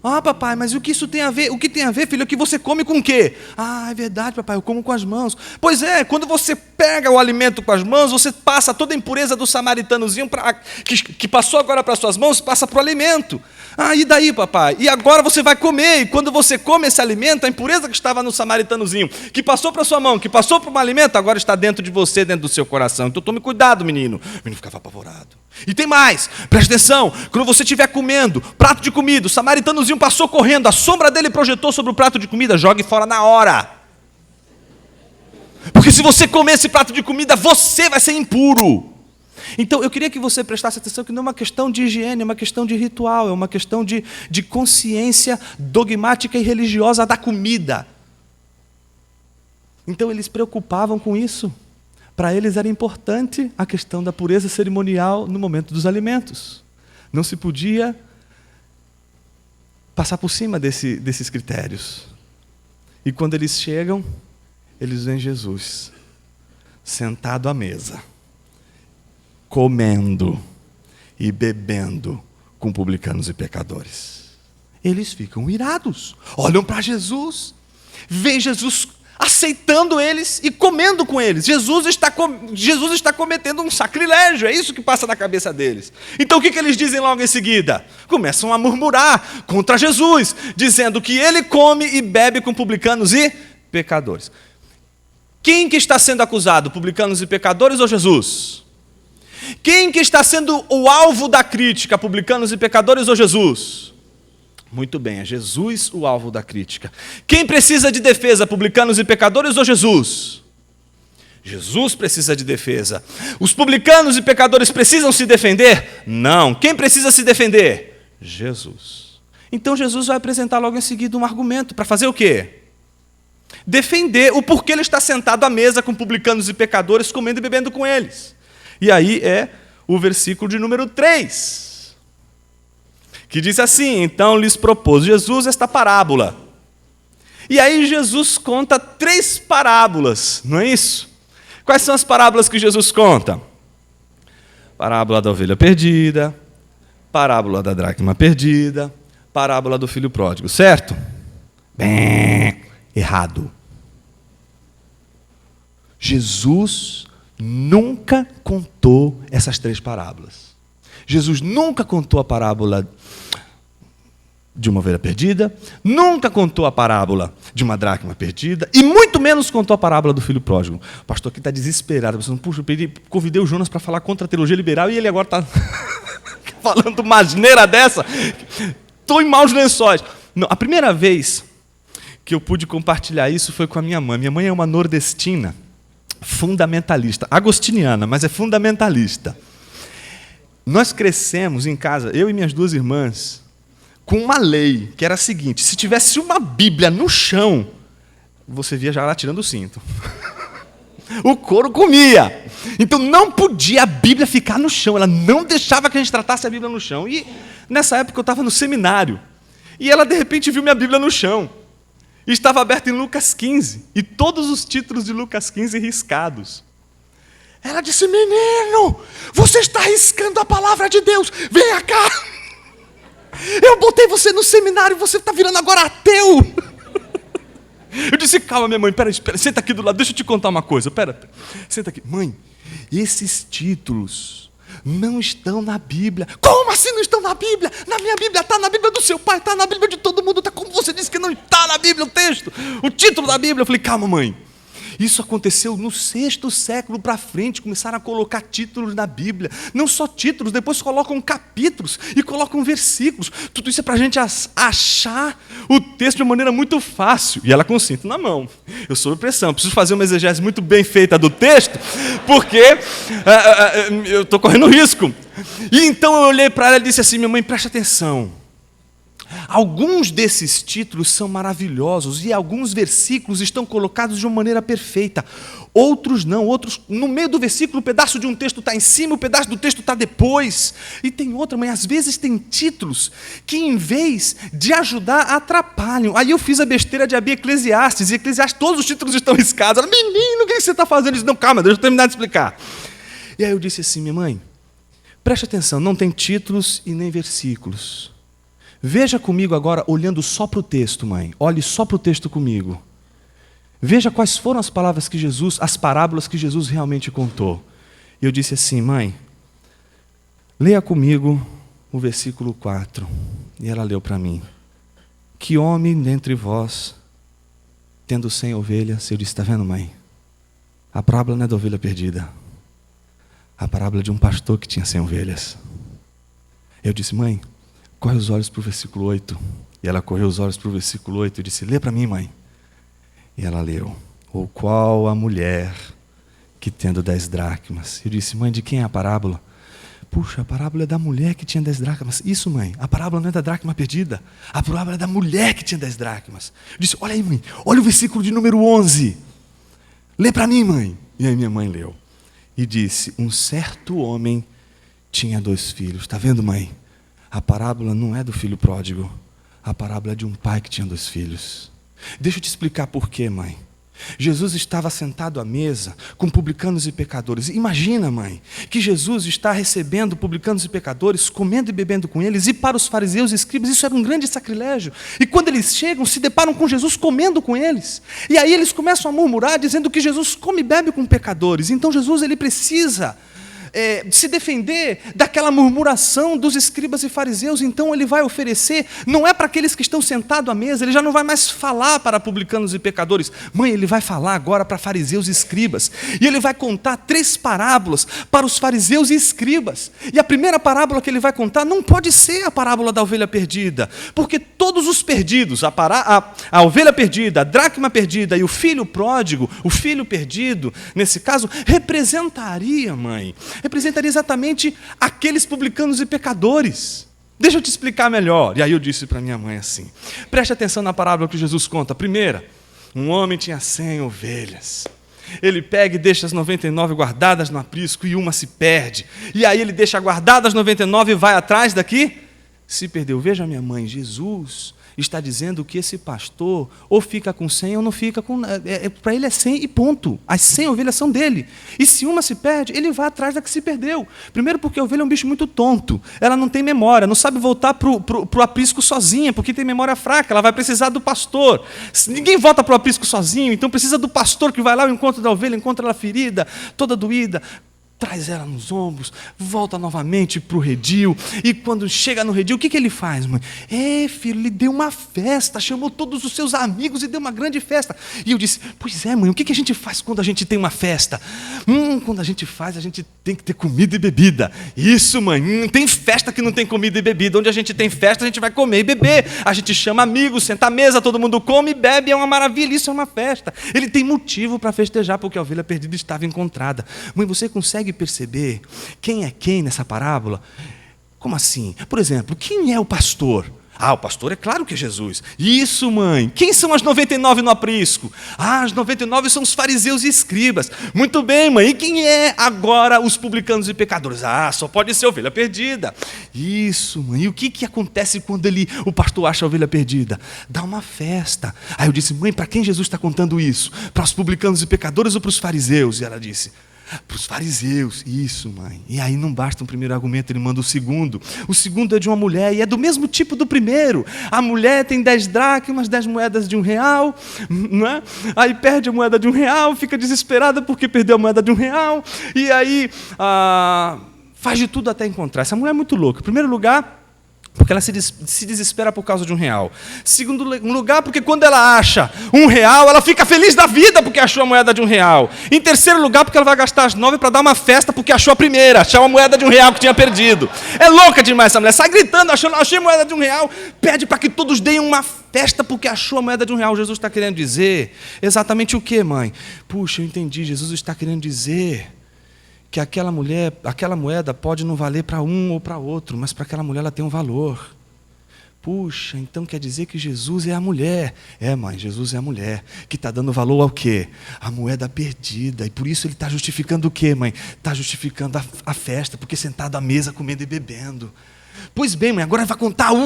Ah, papai, mas o que isso tem a ver? O que tem a ver, filho? É que você come com o quê? Ah, é verdade, papai, eu como com as mãos. Pois é, quando você pega o alimento com as mãos, você passa toda a impureza do samaritanozinho que passou agora para as suas mãos, passa para o alimento. Ah, e daí, papai? E agora você vai comer, e quando você come esse alimento, a impureza que estava no samaritanozinho, que passou para a sua mão, que passou para o alimento, agora está dentro de você, dentro do seu coração. Então tome cuidado, menino. O menino ficava apavorado. E tem mais, preste atenção, quando você estiver comendo, prato de comida, o samaritanozinho discípulos iam, passou correndo, a sombra dele projetou sobre o prato de comida, jogue fora na hora. Porque se você comer esse prato de comida, você vai ser impuro. Então, eu queria que você prestasse atenção que não é uma questão de higiene, é uma questão de ritual, é uma questão de consciência dogmática e religiosa da comida. Então, eles se preocupavam com isso. Para eles era importante a questão da pureza cerimonial no momento dos alimentos. Não se podia passar por cima desses critérios. E quando eles chegam, eles veem Jesus sentado à mesa, comendo e bebendo com publicanos e pecadores. Eles ficam irados, olham para Jesus, veem Jesus aceitando eles e comendo com eles. Jesus está cometendo um sacrilégio, é isso que passa na cabeça deles. Então o que eles dizem logo em seguida? Começam a murmurar contra Jesus, dizendo que ele come e bebe com publicanos e pecadores. Quem que está sendo acusado? Publicanos e pecadores ou Jesus? Quem que está sendo o alvo da crítica? Publicanos e pecadores ou Jesus? Muito bem, é Jesus o alvo da crítica. Quem precisa de defesa? Publicanos e pecadores ou Jesus? Jesus precisa de defesa. Os publicanos e pecadores precisam se defender? Não. Quem precisa se defender? Jesus. Então Jesus vai apresentar logo em seguida um argumento para fazer o quê? Defender o porquê ele está sentado à mesa com publicanos e pecadores, comendo e bebendo com eles. E aí é o versículo de número 3. Que diz assim: então lhes propôs Jesus esta parábola. E aí Jesus conta 3 parábolas, não é isso? Quais são as parábolas que Jesus conta? Parábola da ovelha perdida, parábola da dracma perdida, parábola do filho pródigo, certo? Bem, errado. Jesus nunca contou essas 3 parábolas. Jesus nunca contou a parábola de uma ovelha perdida, nunca contou a parábola de uma dracma perdida, e muito menos contou a parábola do filho pródigo. O pastor aqui está desesperado, pensando, puxa, eu convidei o Jonas para falar contra a teologia liberal, e ele agora está falando uma asneira dessa. Estou em maus lençóis. Não, a primeira vez que eu pude compartilhar isso foi com a minha mãe. Minha mãe é uma nordestina, fundamentalista, agostiniana, mas é fundamentalista. Nós crescemos em casa, eu e minhas 2 irmãs, com uma lei, que era a seguinte: se tivesse uma Bíblia no chão, você via já ela tirando o cinto. O couro comia. Então não podia a Bíblia ficar no chão, ela não deixava que a gente tratasse a Bíblia no chão. E nessa época eu estava no seminário, e ela de repente viu minha Bíblia no chão. E estava aberta em Lucas 15, e todos os títulos de Lucas 15 riscados. Ela disse: menino, você está riscando a palavra de Deus, venha cá. Eu botei você no seminário, você está virando agora ateu. Eu disse: calma, minha mãe, espera, senta aqui do lado, deixa eu te contar uma coisa, senta aqui. Mãe, esses títulos não estão na Bíblia. Como assim não estão na Bíblia? Na minha Bíblia está, na Bíblia do seu pai está, na Bíblia de todo mundo está. Como você disse que não está na Bíblia o texto, o título da Bíblia? Eu falei: calma, mãe. Isso aconteceu no 6º século para frente, começaram a colocar títulos na Bíblia. Não só títulos, depois colocam capítulos e colocam versículos. Tudo isso é para a gente achar o texto de uma maneira muito fácil. E ela com o cinto na mão. Eu sob pressão, preciso fazer uma exegese muito bem feita do texto, porque eu estou correndo risco. E então eu olhei para ela e disse assim: minha mãe, preste atenção. Alguns desses títulos são maravilhosos e alguns versículos estão colocados de uma maneira perfeita. Outros não, outros no meio do versículo, um pedaço de um texto está em cima, um pedaço do texto está depois. E tem outra, mas às vezes tem títulos que em vez de ajudar, atrapalham. Aí eu fiz a besteira de abrir Eclesiastes, e Eclesiastes todos os títulos estão riscados. Ela: menino, o que você está fazendo? Eu disse: não, calma, deixa eu terminar de explicar. E aí eu disse assim: minha mãe, preste atenção, não tem títulos e nem versículos. Veja comigo agora, olhando só para o texto, mãe. Olhe só para o texto comigo. Veja quais foram as palavras que Jesus, as parábolas que Jesus realmente contou. E eu disse assim: mãe, leia comigo o versículo 4. E ela leu para mim: que homem dentre vós, tendo 100 ovelhas, eu disse: está vendo, mãe? A parábola não é da ovelha perdida. A parábola é de um pastor que tinha 100 ovelhas. Eu disse: mãe, corre os olhos para o versículo 8. E ela correu os olhos para o versículo 8 e disse, lê para mim, mãe. E ela leu, ou qual a mulher que tendo 10 dracmas? Eu disse, mãe, de quem é a parábola? Puxa, a parábola é da mulher que tinha 10 dracmas. Isso, mãe, a parábola não é da dracma perdida. A parábola é da mulher que tinha 10 dracmas. Eu disse, olha aí, mãe, olha o versículo de número 11. Lê para mim, mãe. E aí minha mãe leu. E disse, um certo homem tinha 2 filhos. Está vendo, mãe? A parábola não é do filho pródigo. A parábola é de um pai que tinha 2 filhos. Deixa eu te explicar por quê, mãe. Jesus estava sentado à mesa com publicanos e pecadores. Imagina, mãe, que Jesus está recebendo publicanos e pecadores, comendo e bebendo com eles, e para os fariseus e escribas isso era um grande sacrilégio. E quando eles chegam, se deparam com Jesus comendo com eles. E aí eles começam a murmurar, dizendo que Jesus come e bebe com pecadores. Então Jesus ele precisa se defender daquela murmuração dos escribas e fariseus. Então ele vai oferecer, não é para aqueles que estão sentados à mesa, ele já não vai mais falar para publicanos e pecadores. Mãe, ele vai falar agora para fariseus e escribas, e ele vai contar 3 parábolas para os fariseus e escribas. E a primeira parábola que ele vai contar não pode ser a parábola da ovelha perdida, porque todos os perdidos, a ovelha perdida, a dracma perdida e o filho pródigo, o filho perdido, nesse caso, representaria, mãe, representaria exatamente aqueles publicanos e pecadores. Deixa eu te explicar melhor. E aí eu disse para minha mãe assim, preste atenção na parábola que Jesus conta. Primeira, um homem tinha 100 ovelhas. Ele pega e deixa as 99 guardadas no aprisco e uma se perde. E aí ele deixa guardadas as 99 e vai atrás daqui, se perdeu. Veja minha mãe, Jesus está dizendo que esse pastor ou fica com 100 ou não fica com... para ele é 100 e ponto. As 100 ovelhas são dele. E se uma se perde, ele vai atrás da que se perdeu. Primeiro porque a ovelha é um bicho muito tonto. Ela não tem memória, não sabe voltar para o aprisco sozinha, porque tem memória fraca. Ela vai precisar do pastor. Ninguém volta para o aprisco sozinho, então precisa do pastor que vai lá ao encontro da ovelha, encontra ela ferida, toda doída, traz ela nos ombros, volta novamente para o redil, e quando chega no redil, o que ele faz, mãe? Filho, ele deu uma festa, chamou todos os seus amigos e deu uma grande festa. E eu disse, pois é, mãe, o que a gente faz quando a gente tem uma festa? Quando a gente faz, a gente tem que ter comida e bebida. Isso, mãe, tem festa que não tem comida e bebida. Onde a gente tem festa, a gente vai comer e beber. A gente chama amigos, senta à mesa, todo mundo come e bebe, é uma maravilha, isso é uma festa. Ele tem motivo para festejar, porque a ovelha perdida estava encontrada. Mãe, você consegue perceber quem é quem nessa parábola? Como assim? Por exemplo, quem é o pastor? O pastor é claro que é Jesus. Isso, mãe. Quem são as 99 no aprisco? As 99 são os fariseus e escribas. Muito bem, mãe. E quem é agora os publicanos e pecadores? Só pode ser a ovelha perdida. Isso, mãe. E o que acontece quando o pastor acha a ovelha perdida? Dá uma festa. Aí eu disse, mãe, para quem Jesus está contando isso? Para os publicanos e pecadores ou para os fariseus? E ela disse, para os fariseus. Isso, mãe. E aí não basta um primeiro argumento, ele manda o segundo. O segundo é de uma mulher e é do mesmo tipo do primeiro. A mulher tem 10 dracmas, 10 moedas de R$1, não é? Aí perde a moeda de R$1, fica desesperada porque perdeu a moeda de R$1, e aí faz de tudo até encontrar. Essa mulher é muito louca. Em primeiro lugar, porque ela se desespera por causa de R$1. Segundo lugar, porque quando ela acha R$1, ela fica feliz da vida porque achou a moeda de R$1. Em terceiro lugar, porque ela vai gastar as 9 para dar uma festa porque achou a primeira, achou a moeda de R$1 que tinha perdido. É louca demais essa mulher, sai gritando, achei a moeda de R$1, pede para que todos deem uma festa porque achou a moeda de R$1. Jesus está querendo dizer exatamente o que, mãe? Puxa, eu entendi, Jesus está querendo dizer que aquela moeda pode não valer para um ou para outro, mas para aquela mulher ela tem um valor. Puxa, então quer dizer que Jesus é a mulher. Mãe, Jesus é a mulher que está dando valor ao quê? A moeda perdida. E por isso ele está justificando o quê, mãe? Está justificando a festa, porque sentado à mesa comendo e bebendo. Pois bem, mãe, agora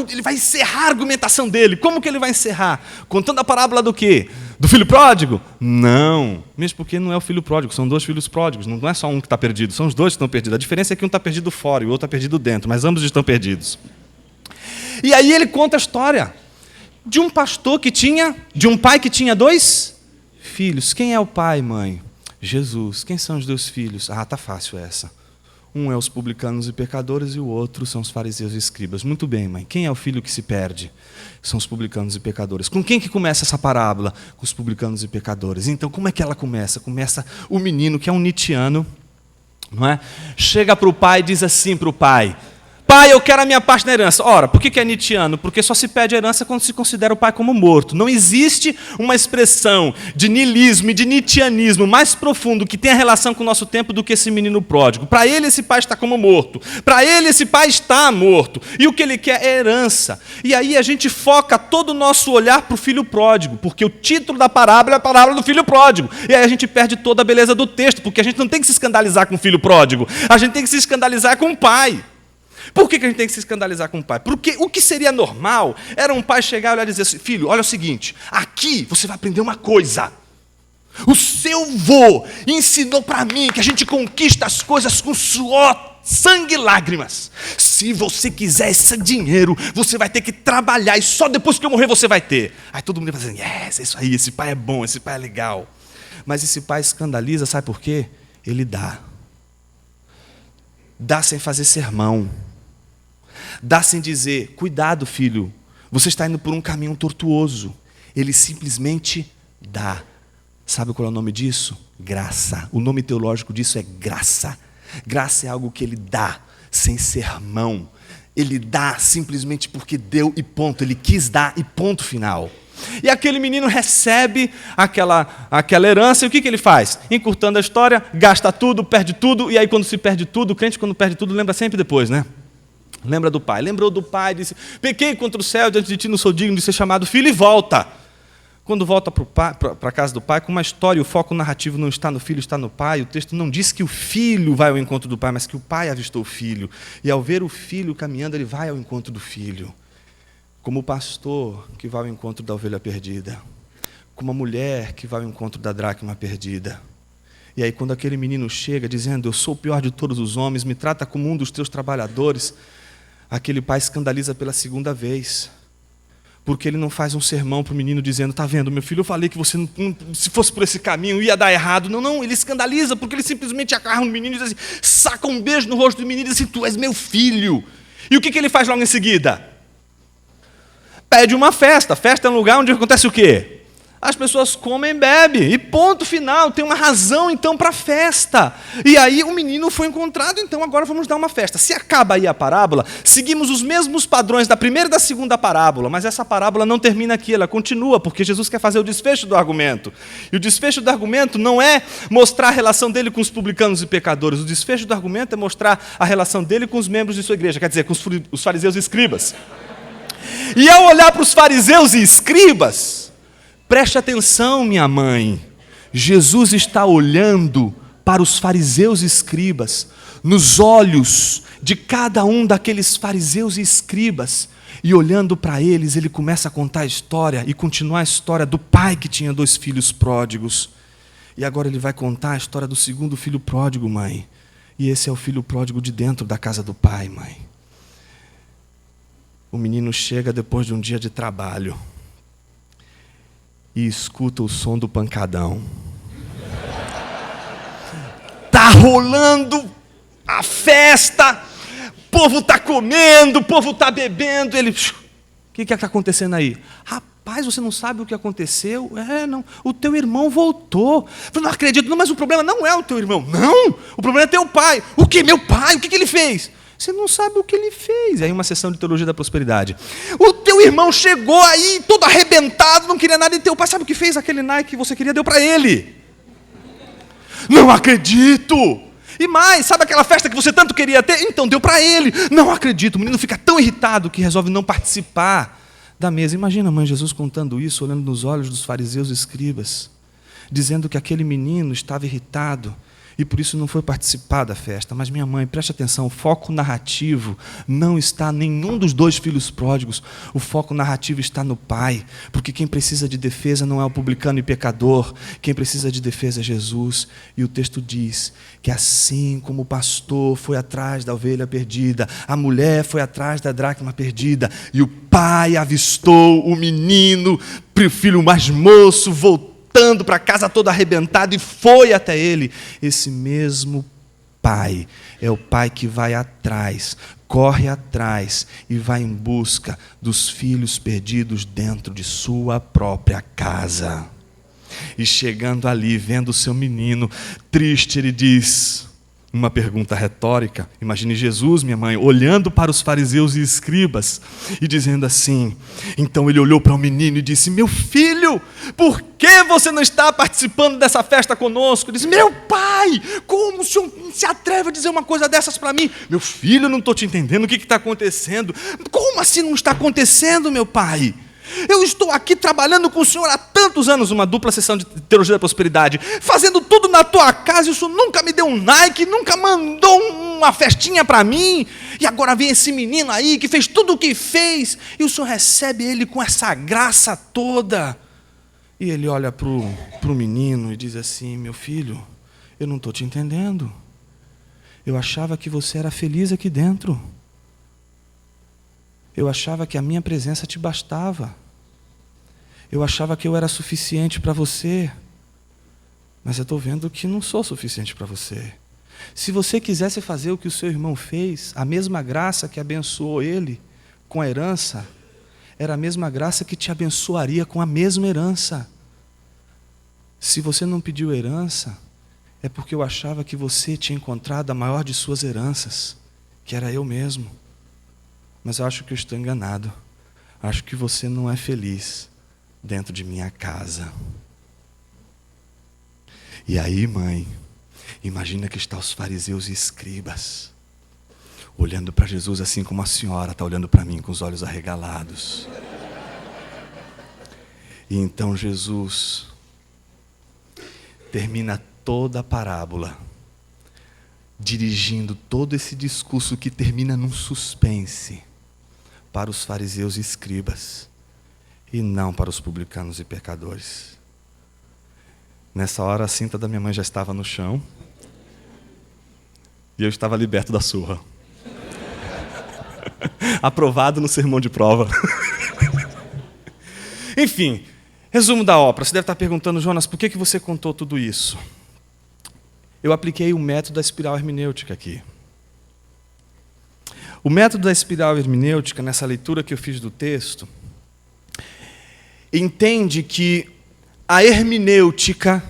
ele vai encerrar a argumentação dele. Como que ele vai encerrar? Contando a parábola do quê? Do filho pródigo? Não. Mesmo porque não é o filho pródigo, são 2 filhos pródigos. Não é só um que está perdido, são os 2 que estão perdidos. A diferença é que um está perdido fora e o outro está perdido dentro, mas ambos estão perdidos. E aí ele conta a história de um pastor de um pai que tinha 2 filhos. Quem é o pai, mãe? Jesus. Quem são os 2 filhos? Tá fácil essa. Um é os publicanos e pecadores e o outro são os fariseus e escribas. Muito bem, mãe. Quem é o filho que se perde? São os publicanos e pecadores. Com quem que começa essa parábola? Com os publicanos e pecadores. Então, como é que ela começa? Começa o menino, que é um nitiano, não é? Chega para o pai e diz assim para o pai, pai, eu quero a minha parte na herança. Ora, por que é nietzschiano? Porque só se pede a herança quando se considera o pai como morto. Não existe uma expressão de niilismo e de nietzschianismo mais profundo que tenha relação com o nosso tempo do que esse menino pródigo. Para ele, esse pai está como morto. Para ele, esse pai está morto. E o que ele quer é herança. E aí a gente foca todo o nosso olhar para o filho pródigo, porque o título da parábola é a parábola do filho pródigo. E aí a gente perde toda a beleza do texto, porque a gente não tem que se escandalizar com o filho pródigo. A gente tem que se escandalizar com o pai. Por que a gente tem que se escandalizar com o pai? Porque o que seria normal era um pai chegar e olhar e dizer assim, filho, olha o seguinte, aqui você vai aprender uma coisa. O seu vô ensinou para mim que a gente conquista as coisas com suor, sangue e lágrimas. Se você quiser esse dinheiro, você vai ter que trabalhar e só depois que eu morrer você vai ter. Aí todo mundo vai dizendo, yes, é isso aí, esse pai é bom, esse pai é legal. Mas esse pai escandaliza, sabe por quê? Ele dá. Dá sem fazer sermão. Dá sem dizer, cuidado filho, você está indo por um caminho tortuoso. Ele simplesmente dá. Sabe qual é o nome disso? Graça. O nome teológico disso é graça. Graça é algo que ele dá, sem sermão. Ele dá simplesmente porque deu e ponto. Ele quis dar e ponto final. E aquele menino recebe aquela herança e o que ele faz? Encurtando a história, gasta tudo, perde tudo. E aí quando se perde tudo, o crente quando perde tudo lembra sempre depois, né? Lembra do pai. Lembrou do pai, disse, pequei contra o céu, diante de ti não sou digno de ser chamado filho e volta. Quando volta para a casa do pai, com uma história, o foco narrativo não está no filho, está no pai. O texto não diz que o filho vai ao encontro do pai, mas que o pai avistou o filho. E ao ver o filho caminhando, ele vai ao encontro do filho. Como o pastor que vai ao encontro da ovelha perdida. Como a mulher que vai ao encontro da dracma perdida. E aí quando aquele menino chega dizendo, eu sou o pior de todos os homens, me trata como um dos teus trabalhadores, aquele pai escandaliza pela segunda vez. Porque ele não faz um sermão para o menino dizendo, está vendo, meu filho, eu falei que você, se fosse por esse caminho, ia dar errado. Não, ele escandaliza, porque ele simplesmente agarra um menino e diz assim, saca um beijo no rosto do menino e diz assim, tu és meu filho. E o que ele faz logo em seguida? Pede uma festa. Festa é um lugar onde acontece o quê? As pessoas comem e bebem, e ponto final, tem uma razão então para a festa. E aí o menino foi encontrado, então agora vamos dar uma festa. Se acaba aí a parábola, seguimos os mesmos padrões da primeira e da segunda parábola, mas essa parábola não termina aqui, ela continua, porque Jesus quer fazer o desfecho do argumento. E o desfecho do argumento não é mostrar a relação dele com os publicanos e pecadores, o desfecho do argumento é mostrar a relação dele com os membros de sua igreja, quer dizer, com os fariseus e escribas. E ao olhar para os fariseus e escribas, preste atenção, minha mãe. Jesus está olhando para os fariseus e escribas, nos olhos de cada um daqueles fariseus e escribas, e olhando para eles, ele começa a contar a história e continuar a história do pai que tinha 2 filhos pródigos. E agora ele vai contar a história do segundo filho pródigo, mãe. E esse é o filho pródigo de dentro da casa do pai, mãe. O menino chega depois de um dia de trabalho e escuta o som do pancadão. Tá rolando a festa, o povo tá comendo, o povo tá bebendo. Ele, o que está acontecendo aí? Rapaz, você não sabe o que aconteceu? Não, o teu irmão voltou. Eu não acredito, não, mas o problema não é o teu irmão. Não, o problema é teu pai. O que, meu pai? O que ele fez? Você não sabe o que ele fez. Aí uma sessão de teologia da prosperidade. O teu irmão chegou aí, todo arrebentado, não queria nada de teu pai. Sabe o que fez? Aquele Nike que você queria, deu para ele. Não acredito. E mais, sabe aquela festa que você tanto queria ter? Então deu para ele. Não acredito. O menino fica tão irritado que resolve não participar da mesa. Imagina a mãe Jesus contando isso, olhando nos olhos dos fariseus e escribas, dizendo que aquele menino estava irritado e por isso não foi participar da festa. Mas minha mãe, preste atenção, o foco narrativo não está em nenhum dos 2 filhos pródigos. O foco narrativo está no pai, porque quem precisa de defesa não é o publicano e pecador, quem precisa de defesa é Jesus. E o texto diz que assim como o pastor foi atrás da ovelha perdida, a mulher foi atrás da dracma perdida, e o pai avistou o menino, o filho mais moço, voltando para casa todo arrebentado e foi até ele. Esse mesmo pai é o pai que vai atrás, corre atrás e vai em busca dos filhos perdidos dentro de sua própria casa. E chegando ali, vendo o seu menino triste, ele diz, uma pergunta retórica. Imagine Jesus, minha mãe, olhando para os fariseus e escribas e dizendo assim. Então ele olhou para o menino e disse: meu filho, por que você não está participando dessa festa conosco? Ele disse: meu pai, como o senhor se atreve a dizer uma coisa dessas para mim? Meu filho, eu não estou te entendendo, o que está acontecendo? Como assim não está acontecendo, meu pai? Eu estou aqui trabalhando com o senhor há tantos anos, uma dupla sessão de teologia da prosperidade, fazendo tudo na tua casa, e o senhor nunca me deu um Nike, nunca mandou uma festinha para mim, e agora vem esse menino aí que fez tudo o que fez, e o senhor recebe ele com essa graça toda. E ele olha para o menino e diz assim: meu filho, eu não estou te entendendo. Eu achava que você era feliz aqui dentro. Eu achava que a minha presença te bastava. Eu achava que eu era suficiente para você. Mas eu estou vendo que não sou suficiente para você. Se você quisesse fazer o que o seu irmão fez, a mesma graça que abençoou ele com a herança, era a mesma graça que te abençoaria com a mesma herança. Se você não pediu herança, é porque eu achava que você tinha encontrado a maior de suas heranças, que era eu mesmo. Mas eu acho que eu estou enganado. Acho que você não é feliz dentro de minha casa. E aí, mãe, imagina que está os fariseus e escribas, olhando para Jesus assim como a senhora está olhando para mim com os olhos arregalados. E então Jesus termina toda a parábola, dirigindo todo esse discurso que termina num suspense para os fariseus e escribas, e não para os publicanos e pecadores. Nessa hora a cinta da minha mãe já estava no chão, e eu estava liberto da surra. Aprovado no sermão de prova. Enfim, resumo da ópera. Você deve estar perguntando: Jonas, por que você contou tudo isso? Eu apliquei o método da espiral hermenêutica aqui. O método da espiral hermenêutica, nessa leitura que eu fiz do texto, entende que a hermenêutica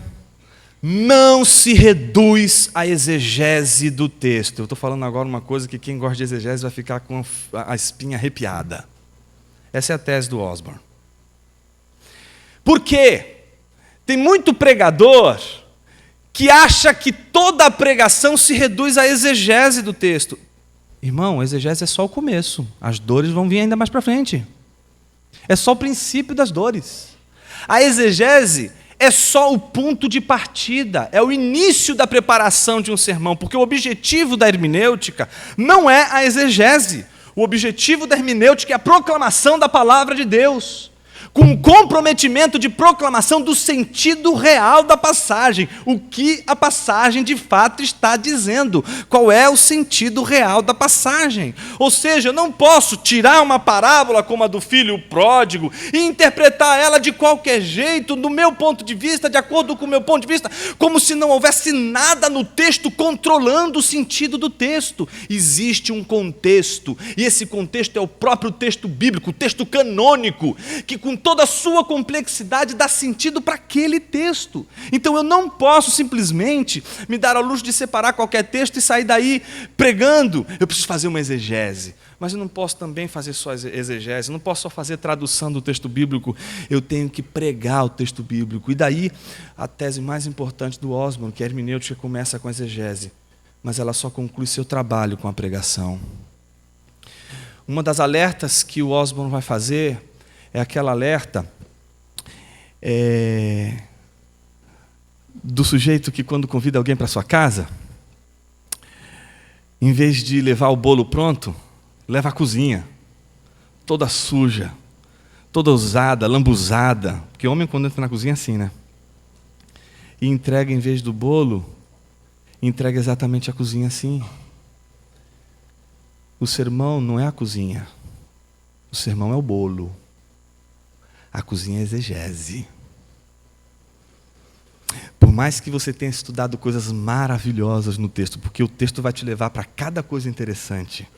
não se reduz à exegese do texto. Eu estou falando agora uma coisa que quem gosta de exegese vai ficar com a espinha arrepiada. Essa é a tese do Osborne. Por quê? Tem muito pregador que acha que toda a pregação se reduz à exegese do texto. Irmão, a exegese é só o começo. As dores vão vir ainda mais para frente. É só o princípio das dores. A exegese é só o ponto de partida, é o início da preparação de um sermão, porque o objetivo da hermenêutica não é a exegese. O objetivo da hermenêutica é a proclamação da palavra de Deus, com um comprometimento de proclamação do sentido real da passagem, o que a passagem de fato está dizendo, qual é o sentido real da passagem. Ou seja, eu não posso tirar uma parábola como a do filho pródigo e interpretar ela de qualquer jeito, do meu ponto de vista, de acordo com o meu ponto de vista, como se não houvesse nada no texto controlando o sentido do texto. Existe um contexto, e esse contexto é o próprio texto bíblico, o texto canônico, que com toda a sua complexidade dá sentido para aquele texto. Então eu não posso simplesmente me dar ao luxo de separar qualquer texto e sair daí pregando. Eu preciso fazer uma exegese. Mas eu não posso também fazer só exegese, eu não posso só fazer tradução do texto bíblico, eu tenho que pregar o texto bíblico. E daí a tese mais importante do Osborne, que a hermenêutica começa com a exegese, mas ela só conclui seu trabalho com a pregação. Uma das alertas que o Osborne vai fazer é aquela alerta do sujeito que, quando convida alguém para sua casa, em vez de levar o bolo pronto, leva a cozinha, toda suja, toda usada, lambuzada, porque homem quando entra na cozinha é assim, né? E entrega, em vez do bolo, entrega exatamente a cozinha assim. O sermão não é a cozinha, o sermão é o bolo. A cozinha é exegese. Por mais que você tenha estudado coisas maravilhosas no texto, porque o texto vai te levar para cada coisa interessante,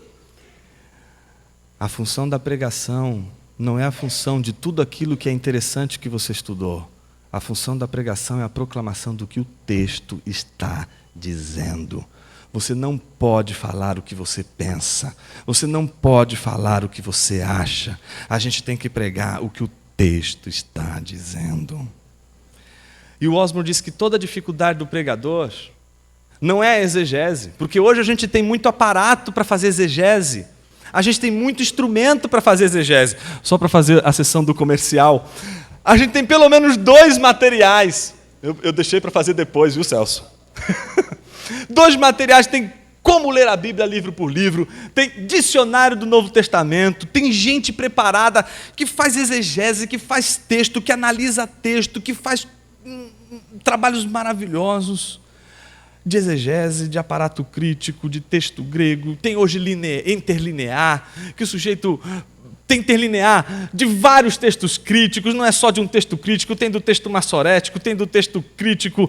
a função da pregação não é a função de tudo aquilo que é interessante que você estudou. A função da pregação é a proclamação do que o texto está dizendo. Você não pode falar o que você pensa. Você não pode falar o que você acha. A gente tem que pregar o que o texto está dizendo. E o Osborne diz que toda a dificuldade do pregador não é a exegese, porque hoje a gente tem muito aparato para fazer exegese. A gente tem muito instrumento para fazer exegese. Só para fazer a sessão do comercial, a gente tem pelo menos 2 materiais. Eu deixei para fazer depois, viu, Celso? 2 materiais, tem como ler a Bíblia livro por livro, tem dicionário do Novo Testamento, tem gente preparada que faz exegese, que faz texto, que analisa texto, que faz trabalhos maravilhosos de exegese, de aparato crítico, de texto grego. Tem hoje interlinear, que o sujeito tem interlinear de vários textos críticos, não é só de um texto crítico, tem do texto massorético, tem do texto crítico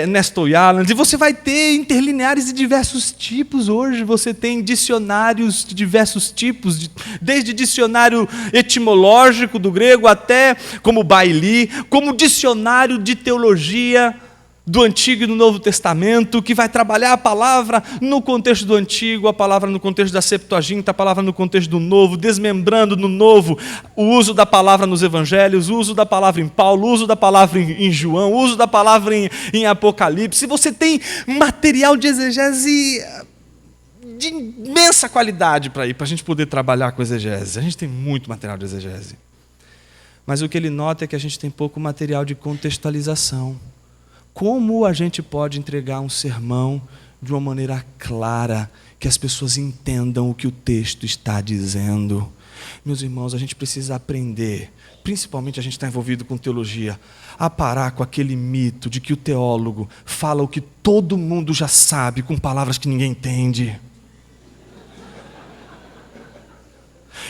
Nestor Yalland, e você vai ter interlineares de diversos tipos hoje. Você tem dicionários de diversos tipos, desde dicionário etimológico do grego até como Bailey, como dicionário de teologia do Antigo e do Novo Testamento, que vai trabalhar a palavra no contexto do Antigo, a palavra no contexto da Septuaginta, a palavra no contexto do Novo, desmembrando no Novo o uso da palavra nos Evangelhos, o uso da palavra em Paulo, o uso da palavra em João, o uso da palavra em Apocalipse. Você tem material de exegese de imensa qualidade para a gente poder trabalhar com exegese. A gente tem muito material de exegese. Mas o que ele nota é que a gente tem pouco material de contextualização. Como a gente pode entregar um sermão de uma maneira clara, que as pessoas entendam o que o texto está dizendo? Meus irmãos, a gente precisa aprender, principalmente a gente está envolvido com teologia, a parar com aquele mito de que o teólogo fala o que todo mundo já sabe, com palavras que ninguém entende.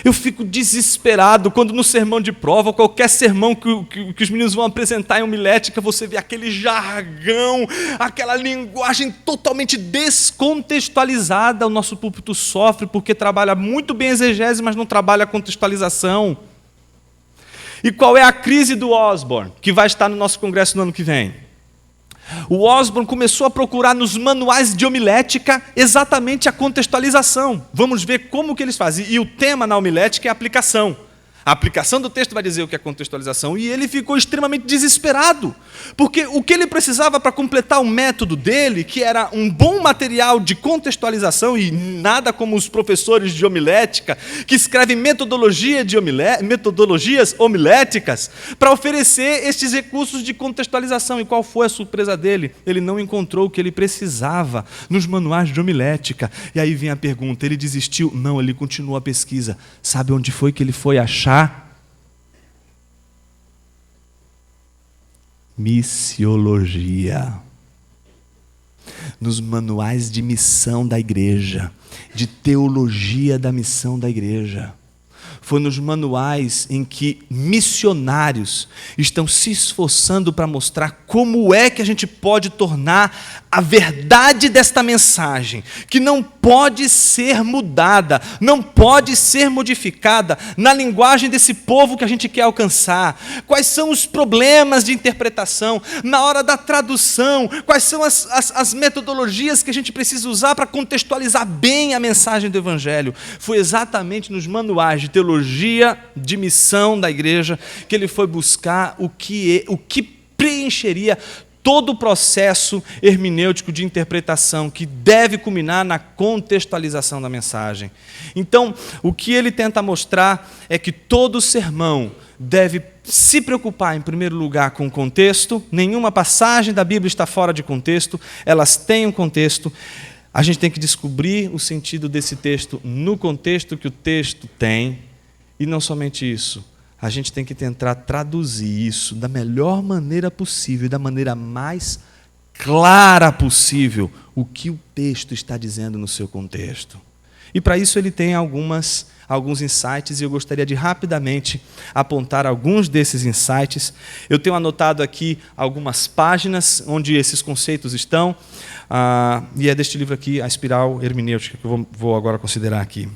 Eu fico desesperado quando no sermão de prova, qualquer sermão que os meninos vão apresentar em homilética, você vê aquele jargão, aquela linguagem totalmente descontextualizada. O nosso púlpito sofre porque trabalha muito bem a exegese, mas não trabalha a contextualização. E qual é a crise do Osborne, que vai estar no nosso congresso no ano que vem? O Osborne começou a procurar nos manuais de homilética exatamente a contextualização. Vamos ver como que eles fazem. E o tema na homilética é a aplicação. A aplicação do texto vai dizer o que é contextualização. E ele ficou extremamente desesperado, porque o que ele precisava para completar o método dele, que era um bom material de contextualização, e nada como os professores de homilética, que escrevem metodologias homiléticas, para oferecer estes recursos de contextualização. E qual foi a surpresa dele? Ele não encontrou o que ele precisava nos manuais de homilética. E aí vem a pergunta, ele desistiu? Não, ele continuou a pesquisa. Sabe onde foi que ele foi achar? Missiologia. Nos manuais de missão da igreja, de teologia da missão da igreja. Foi nos manuais em que missionários estão se esforçando para mostrar como é que a gente pode tornar a verdade desta mensagem, que não pode ser mudada, não pode ser modificada na linguagem desse povo que a gente quer alcançar. Quais são os problemas de interpretação na hora da tradução? Quais são as metodologias que a gente precisa usar para contextualizar bem a mensagem do Evangelho? Foi exatamente nos manuais de teologia de missão da igreja que ele foi buscar o que preencheria todo o processo hermenêutico de interpretação que deve culminar na contextualização da mensagem. Então, o que ele tenta mostrar é que todo sermão deve se preocupar, em primeiro lugar, com o contexto. Nenhuma passagem da Bíblia está fora de contexto, elas têm um contexto. A gente tem que descobrir o sentido desse texto no contexto que o texto tem. E não somente isso, a gente tem que tentar traduzir isso da melhor maneira possível, da maneira mais clara possível, o que o texto está dizendo no seu contexto. E para isso ele tem alguns insights, e eu gostaria de rapidamente apontar alguns desses insights. Eu tenho anotado aqui algumas páginas onde esses conceitos estão, e é deste livro aqui, A Espiral Hermenêutica, que eu vou agora considerar aqui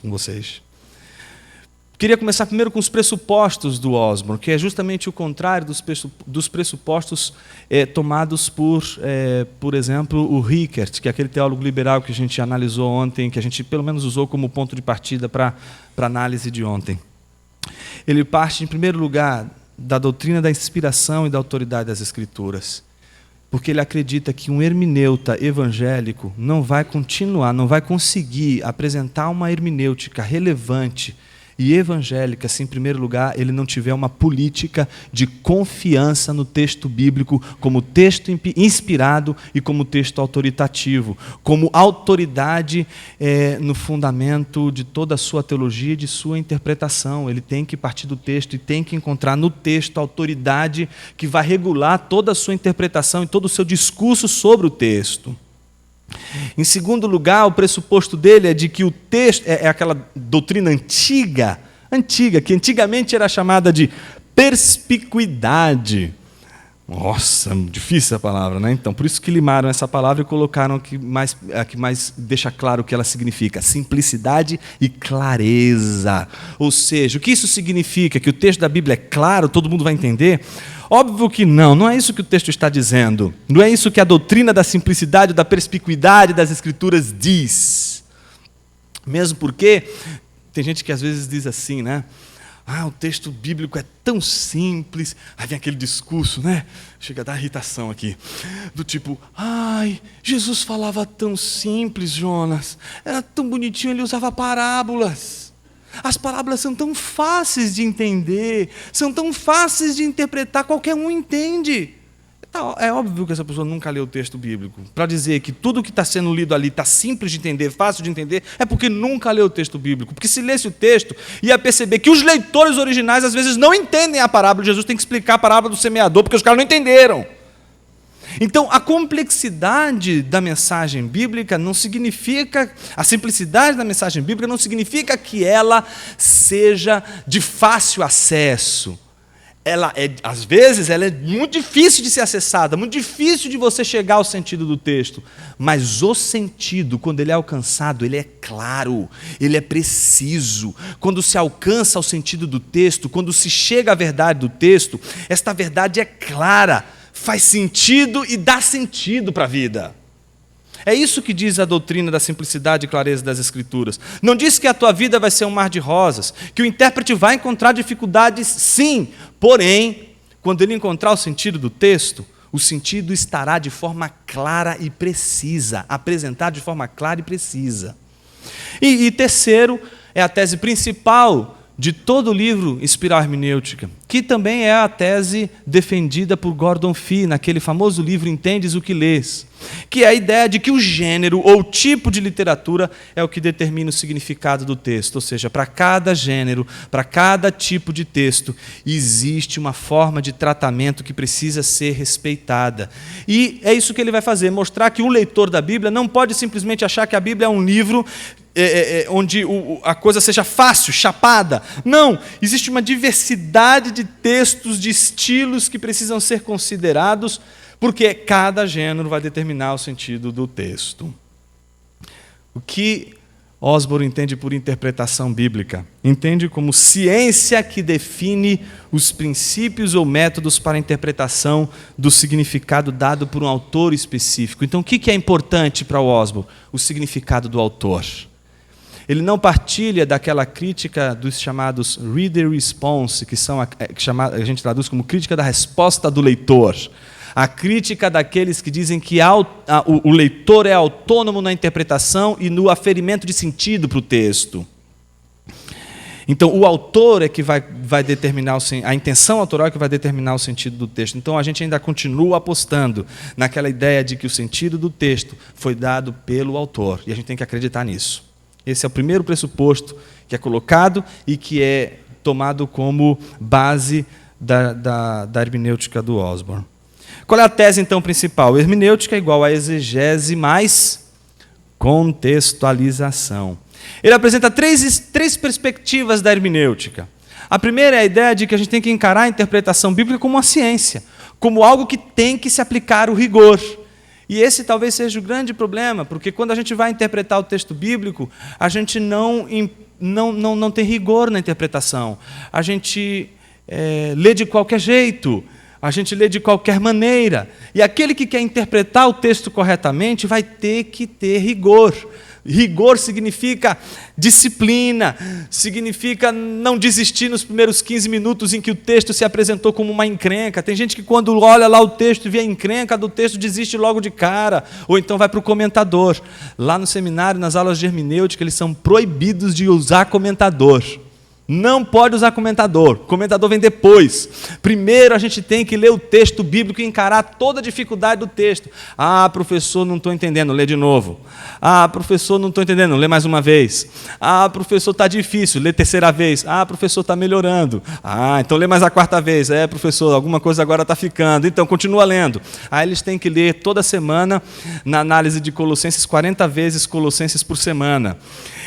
com vocês. Queria começar primeiro com os pressupostos do Osborne, que é justamente o contrário dos pressupostos tomados por exemplo, o Rickert, que é aquele teólogo liberal que a gente analisou ontem, que a gente pelo menos usou como ponto de partida para a análise de ontem. Ele parte, em primeiro lugar, da doutrina da inspiração e da autoridade das Escrituras, porque ele acredita que um hermeneuta evangélico não vai conseguir apresentar uma hermenêutica relevante e evangélica, se em primeiro lugar ele não tiver uma política de confiança no texto bíblico como texto inspirado e como texto autoritativo, como autoridade no fundamento de toda a sua teologia e de sua interpretação. Ele tem que partir do texto e tem que encontrar no texto a autoridade que vai regular toda a sua interpretação e todo o seu discurso sobre o texto. Em segundo lugar, o pressuposto dele é de que o texto é aquela doutrina antiga, que antigamente era chamada de perspicuidade. Nossa, difícil a palavra, né? Então, por isso que limaram essa palavra e colocaram a que mais deixa claro o que ela significa: simplicidade e clareza. Ou seja, o que isso significa? Que o texto da Bíblia é claro, todo mundo vai entender? Óbvio que não é isso que o texto está dizendo. Não é isso que a doutrina da simplicidade, da perspicuidade das Escrituras diz. Mesmo porque tem gente que às vezes diz assim, né? O texto bíblico é tão simples. Aí vem aquele discurso, né? Chega a dar irritação aqui. Do tipo, Jesus falava tão simples, Jonas. Era tão bonitinho, ele usava parábolas. As parábolas são tão fáceis de entender, são tão fáceis de interpretar, qualquer um entende. É óbvio que essa pessoa nunca leu o texto bíblico. Para dizer que tudo que está sendo lido ali está simples de entender, fácil de entender, é porque nunca leu o texto bíblico. Porque se lesse o texto, ia perceber que os leitores originais às vezes não entendem a parábola. Jesus tem que explicar a parábola do semeador, porque os caras não entenderam. Então, a complexidade da mensagem bíblica não significa, a simplicidade da mensagem bíblica não significa que ela seja de fácil acesso. Às vezes, ela é muito difícil de ser acessada, muito difícil de você chegar ao sentido do texto. Mas o sentido, quando ele é alcançado, ele é claro, ele é preciso. Quando se alcança o sentido do texto, quando se chega à verdade do texto, esta verdade é clara, faz sentido e dá sentido para a vida. É isso que diz a doutrina da simplicidade e clareza das Escrituras. Não diz que a tua vida vai ser um mar de rosas, que o intérprete vai encontrar dificuldades, sim. Porém, quando ele encontrar o sentido do texto, o sentido estará de forma clara e precisa, apresentado de forma clara e precisa. E terceiro, é a tese principal de todo o livro Espiral Hermenêutica, que também é a tese defendida por Gordon Fee, naquele famoso livro Entendes o que Lês, que é a ideia de que o gênero ou tipo de literatura é o que determina o significado do texto, ou seja, para cada gênero, para cada tipo de texto, existe uma forma de tratamento que precisa ser respeitada. E é isso que ele vai fazer, mostrar que o leitor da Bíblia não pode simplesmente achar que a Bíblia é um livro onde a coisa seja fácil, chapada. Não, existe uma diversidade de textos, de estilos que precisam ser considerados, porque cada gênero vai determinar o sentido do texto. O que Osborne entende por interpretação bíblica? Entende como ciência que define os princípios ou métodos para a interpretação do significado dado por um autor específico. Então, o que é importante para o Osborne? O significado do autor. Ele não partilha daquela crítica dos chamados reader response, que a gente traduz como crítica da resposta do leitor. A crítica daqueles que dizem que o leitor é autônomo na interpretação e no aferimento de sentido para o texto. Então, o autor é que vai determinar, a intenção autoral é que vai determinar o sentido do texto. Então, a gente ainda continua apostando naquela ideia de que o sentido do texto foi dado pelo autor. E a gente tem que acreditar nisso. Esse é o primeiro pressuposto que é colocado e que é tomado como base da hermenêutica do Osborne. Qual é a tese, então, principal? Hermenêutica é igual a exegese mais contextualização. Ele apresenta três perspectivas da hermenêutica. A primeira é a ideia de que a gente tem que encarar a interpretação bíblica como uma ciência, como algo que tem que se aplicar o rigor. E esse talvez seja o grande problema, porque quando a gente vai interpretar o texto bíblico, a gente não tem rigor na interpretação. A gente lê de qualquer jeito, a gente lê de qualquer maneira. E aquele que quer interpretar o texto corretamente vai ter que ter rigor. Rigor significa disciplina, significa não desistir nos primeiros 15 minutos em que o texto se apresentou como uma encrenca. Tem gente que quando olha lá o texto e vê a encrenca do texto, desiste logo de cara, ou então vai para o comentador. Lá no seminário, nas aulas de hermenêutica, eles são proibidos de usar comentador. Não pode usar comentador. Comentador vem depois. Primeiro a gente tem que ler o texto bíblico e encarar toda a dificuldade do texto. Ah, professor, não estou entendendo, lê de novo. Ah, professor, não estou entendendo, lê mais uma vez. Ah, professor, está difícil, lê terceira vez. Ah, professor, está melhorando. Ah, então lê mais a quarta vez. É, professor, alguma coisa agora está ficando. Então, continua lendo. Aí eles têm que ler toda semana, na análise de Colossenses, 40 vezes Colossenses por semana.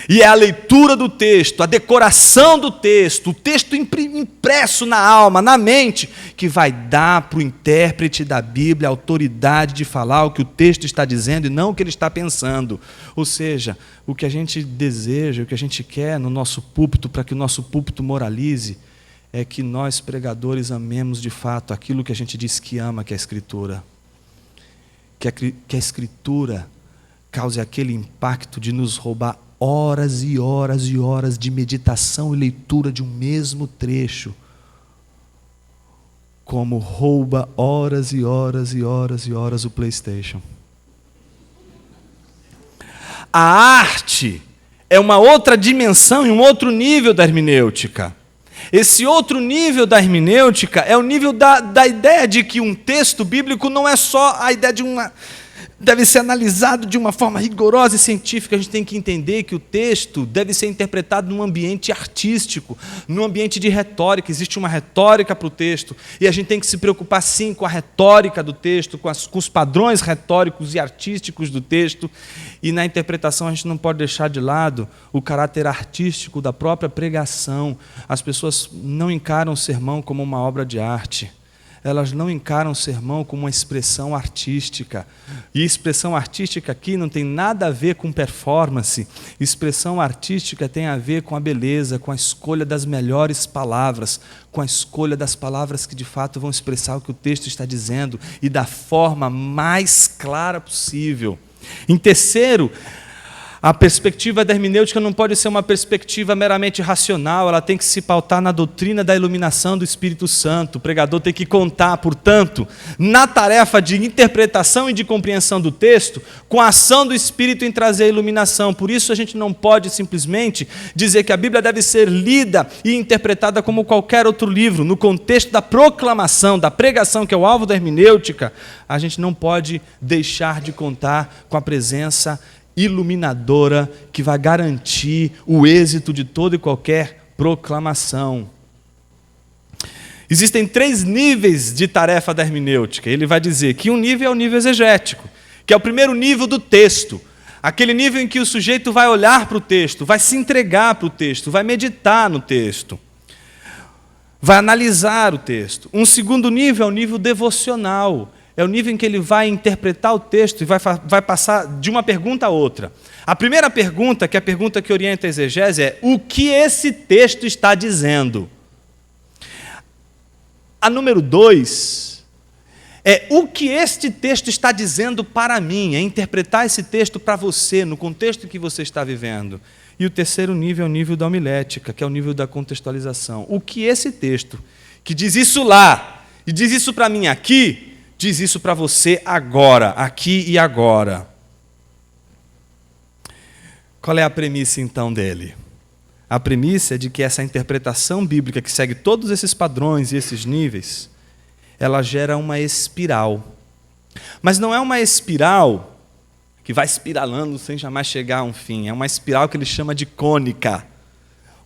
E é a leitura do texto, a decoração do texto, o texto impresso na alma, na mente, que vai dar para o intérprete da Bíblia a autoridade de falar o que o texto está dizendo e não o que ele está pensando. Ou seja, o que a gente deseja, o que a gente quer no nosso púlpito, para que o nosso púlpito moralize, é que nós, pregadores, amemos de fato aquilo que a gente diz que ama, que é a Escritura. Que a Escritura cause aquele impacto de nos roubar horas e horas e horas de meditação e leitura de um mesmo trecho, como rouba horas e horas e horas e horas o PlayStation. A arte é uma outra dimensão e um outro nível da hermenêutica. Esse outro nível da hermenêutica é o nível da ideia de que um texto bíblico não é só a ideia de deve ser analisado de uma forma rigorosa e científica. A gente tem que entender que o texto deve ser interpretado num ambiente artístico, num ambiente de retórica. Existe uma retórica para o texto, e a gente tem que se preocupar sim com a retórica do texto, com os padrões retóricos e artísticos do texto. E na interpretação a gente não pode deixar de lado o caráter artístico da própria pregação. As pessoas não encaram o sermão como uma obra de arte. Elas não encaram o sermão como uma expressão artística. E expressão artística aqui não tem nada a ver com performance. Expressão artística tem a ver com a beleza, com a escolha das melhores palavras, com a escolha das palavras que de fato vão expressar o que o texto está dizendo e da forma mais clara possível. Em terceiro, a perspectiva da hermenêutica não pode ser uma perspectiva meramente racional, ela tem que se pautar na doutrina da iluminação do Espírito Santo. O pregador tem que contar, portanto, na tarefa de interpretação e de compreensão do texto, com a ação do Espírito em trazer a iluminação. Por isso a gente não pode simplesmente dizer que a Bíblia deve ser lida e interpretada como qualquer outro livro. No contexto da proclamação, da pregação, que é o alvo da hermenêutica, a gente não pode deixar de contar com a presença iluminadora que vai garantir o êxito de toda e qualquer proclamação. Existem 3 níveis de tarefa da hermenêutica. Ele vai dizer que um nível é o nível exegético, que é o primeiro nível do texto, aquele nível em que o sujeito vai olhar para o texto, vai se entregar para o texto, vai meditar no texto, vai analisar o texto. Um segundo nível é o nível devocional, é o nível em que ele vai interpretar o texto e vai passar de uma pergunta a outra. A primeira pergunta, que é a pergunta que orienta a exegese, é: o que esse texto está dizendo? A número 2 é: o que este texto está dizendo para mim? É interpretar esse texto para você, no contexto que você está vivendo. E o terceiro nível é o nível da homilética, que é o nível da contextualização. O que esse texto, que diz isso lá e diz isso para mim aqui, diz isso para você agora, aqui e agora. Qual é a premissa, então, dele? A premissa é de que essa interpretação bíblica, que segue todos esses padrões e esses níveis, ela gera uma espiral. Mas não é uma espiral que vai espiralando sem jamais chegar a um fim. É uma espiral que ele chama de cônica,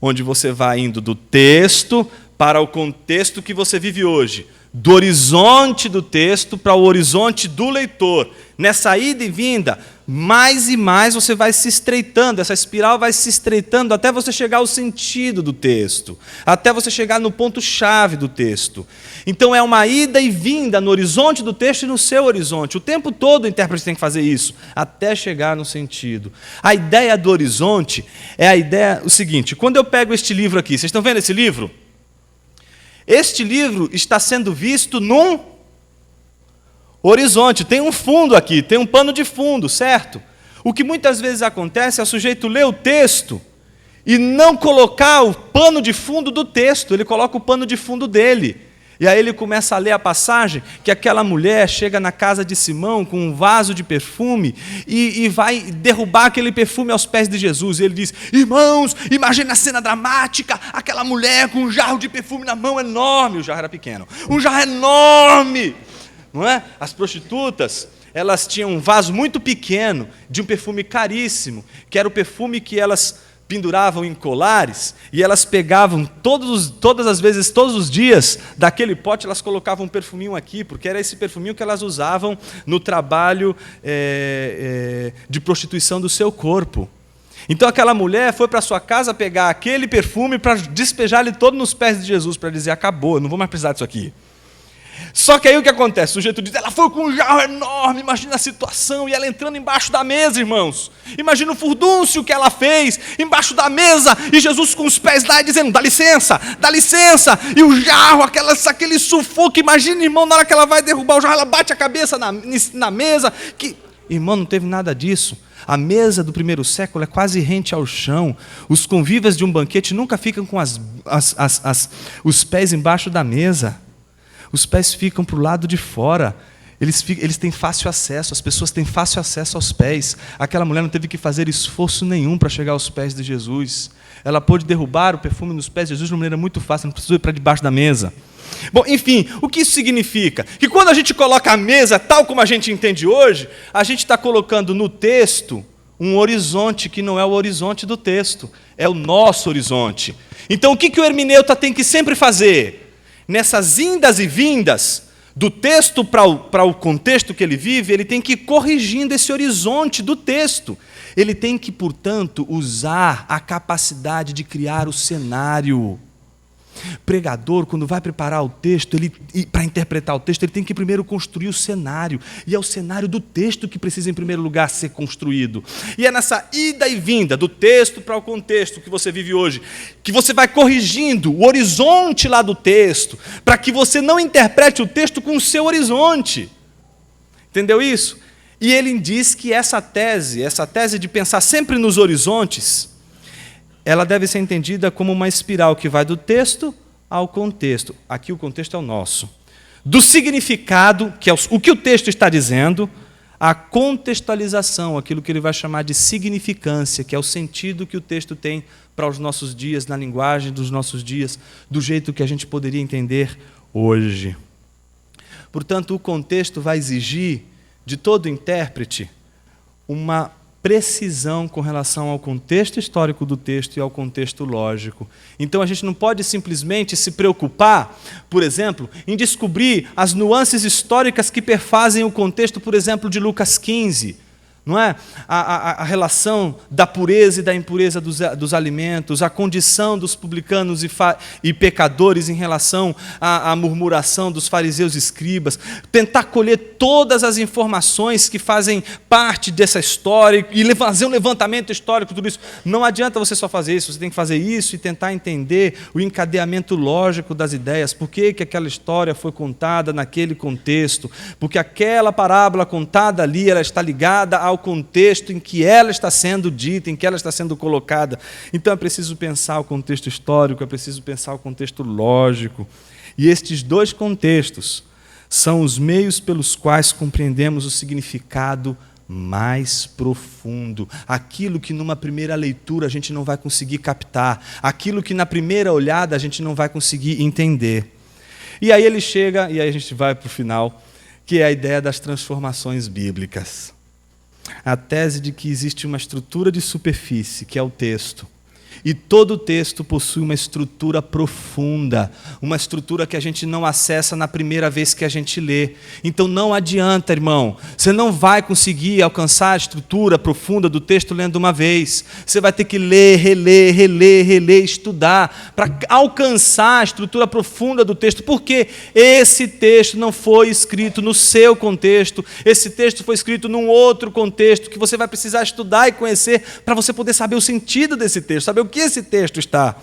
onde você vai indo do texto para o contexto que você vive hoje, do horizonte do texto para o horizonte do leitor. Nessa ida e vinda, mais e mais você vai se estreitando, essa espiral vai se estreitando até você chegar ao sentido do texto, até você chegar no ponto-chave do texto. Então é uma ida e vinda no horizonte do texto e no seu horizonte. O tempo todo o intérprete tem que fazer isso, até chegar no sentido. A ideia do horizonte é a ideia, o seguinte, quando eu pego este livro aqui, vocês estão vendo esse livro? Este livro está sendo visto num horizonte, tem um fundo aqui, tem um pano de fundo, certo? O que muitas vezes acontece é o sujeito ler o texto e não colocar o pano de fundo do texto, ele coloca o pano de fundo dele. E aí ele começa a ler a passagem que aquela mulher chega na casa de Simão com um vaso de perfume e vai derrubar aquele perfume aos pés de Jesus. E ele diz, irmãos, imagine a cena dramática, aquela mulher com um jarro de perfume na mão enorme, o jarro era pequeno, um jarro enorme, não é? As prostitutas, elas tinham um vaso muito pequeno de um perfume caríssimo, que era o perfume que elas penduravam em colares, e elas pegavam todas as vezes, todos os dias, daquele pote, elas colocavam um perfuminho aqui, porque era esse perfuminho que elas usavam no trabalho de prostituição do seu corpo. Então aquela mulher foi para sua casa pegar aquele perfume para despejar ele todo nos pés de Jesus, para dizer, acabou, eu não vou mais precisar disso aqui. Só que aí o que acontece? O sujeito diz, ela foi com um jarro enorme, imagina a situação, e ela entrando embaixo da mesa, irmãos. Imagina o furdúncio que ela fez, embaixo da mesa, e Jesus com os pés lá dizendo, dá licença, e o jarro, aquele sufoco, imagina, irmão, na hora que ela vai derrubar o jarro, ela bate a cabeça na mesa, irmão, não teve nada disso. A mesa do primeiro século é quase rente ao chão, os convívios de um banquete nunca ficam com os pés embaixo da mesa. Os pés ficam para o lado de fora, eles têm fácil acesso, as pessoas têm fácil acesso aos pés. Aquela mulher não teve que fazer esforço nenhum para chegar aos pés de Jesus. Ela pôde derrubar o perfume nos pés de Jesus de uma maneira muito fácil, não precisou ir para debaixo da mesa. Bom, enfim, o que isso significa? Que quando a gente coloca a mesa tal como a gente entende hoje, a gente está colocando no texto um horizonte que não é o horizonte do texto, é o nosso horizonte. Então o que o hermeneuta tem que sempre fazer? Nessas indas e vindas do texto para o contexto que ele vive, ele tem que ir corrigindo esse horizonte do texto. Ele tem que, portanto, usar a capacidade de criar o cenário. Pregador, quando vai preparar o texto, para interpretar o texto, ele tem que primeiro construir o cenário. E é o cenário do texto que precisa, em primeiro lugar, ser construído. E é nessa ida e vinda do texto para o contexto que você vive hoje, que você vai corrigindo o horizonte lá do texto, para que você não interprete o texto com o seu horizonte. Entendeu isso? E ele diz que essa tese de pensar sempre nos horizontes, ela deve ser entendida como uma espiral que vai do texto ao contexto. Aqui o contexto é o nosso. Do significado, que é o que o texto está dizendo, à contextualização, aquilo que ele vai chamar de significância, que é o sentido que o texto tem para os nossos dias, na linguagem dos nossos dias, do jeito que a gente poderia entender hoje. Portanto, o contexto vai exigir de todo intérprete uma precisão com relação ao contexto histórico do texto e ao contexto lógico. Então a gente não pode simplesmente se preocupar, por exemplo, em descobrir as nuances históricas que perfazem o contexto, por exemplo, de Lucas 15. Não é? A relação da pureza e da impureza dos alimentos, a condição dos publicanos e pecadores em relação à murmuração dos fariseus e escribas, tentar colher todas as informações que fazem parte dessa história e fazer um levantamento histórico, tudo isso. Não adianta você só fazer isso, você tem que fazer isso e tentar entender o encadeamento lógico das ideias, por que aquela história foi contada naquele contexto, porque aquela parábola contada ali, ela está ligada ao contexto em que ela está sendo dita, em que ela está sendo colocada. Então é preciso pensar o contexto histórico, é preciso pensar o contexto lógico. E estes dois contextos são os meios pelos quais compreendemos o significado mais profundo, aquilo que numa primeira leitura a gente não vai conseguir captar, aquilo que na primeira olhada a gente não vai conseguir entender. E aí ele chega, e aí a gente vai para o final, que é a ideia das transformações bíblicas. A tese de que existe uma estrutura de superfície, que é o texto, E todo texto possui uma estrutura profunda, uma estrutura que a gente não acessa na primeira vez que a gente lê. Então não adianta, irmão, você não vai conseguir alcançar a estrutura profunda do texto lendo uma vez. Você vai ter que ler, reler, estudar, para alcançar a estrutura profunda do texto, porque esse texto não foi escrito no seu contexto, esse texto foi escrito num outro contexto, que você vai precisar estudar e conhecer, para você poder saber o sentido desse texto, saber o que esse texto está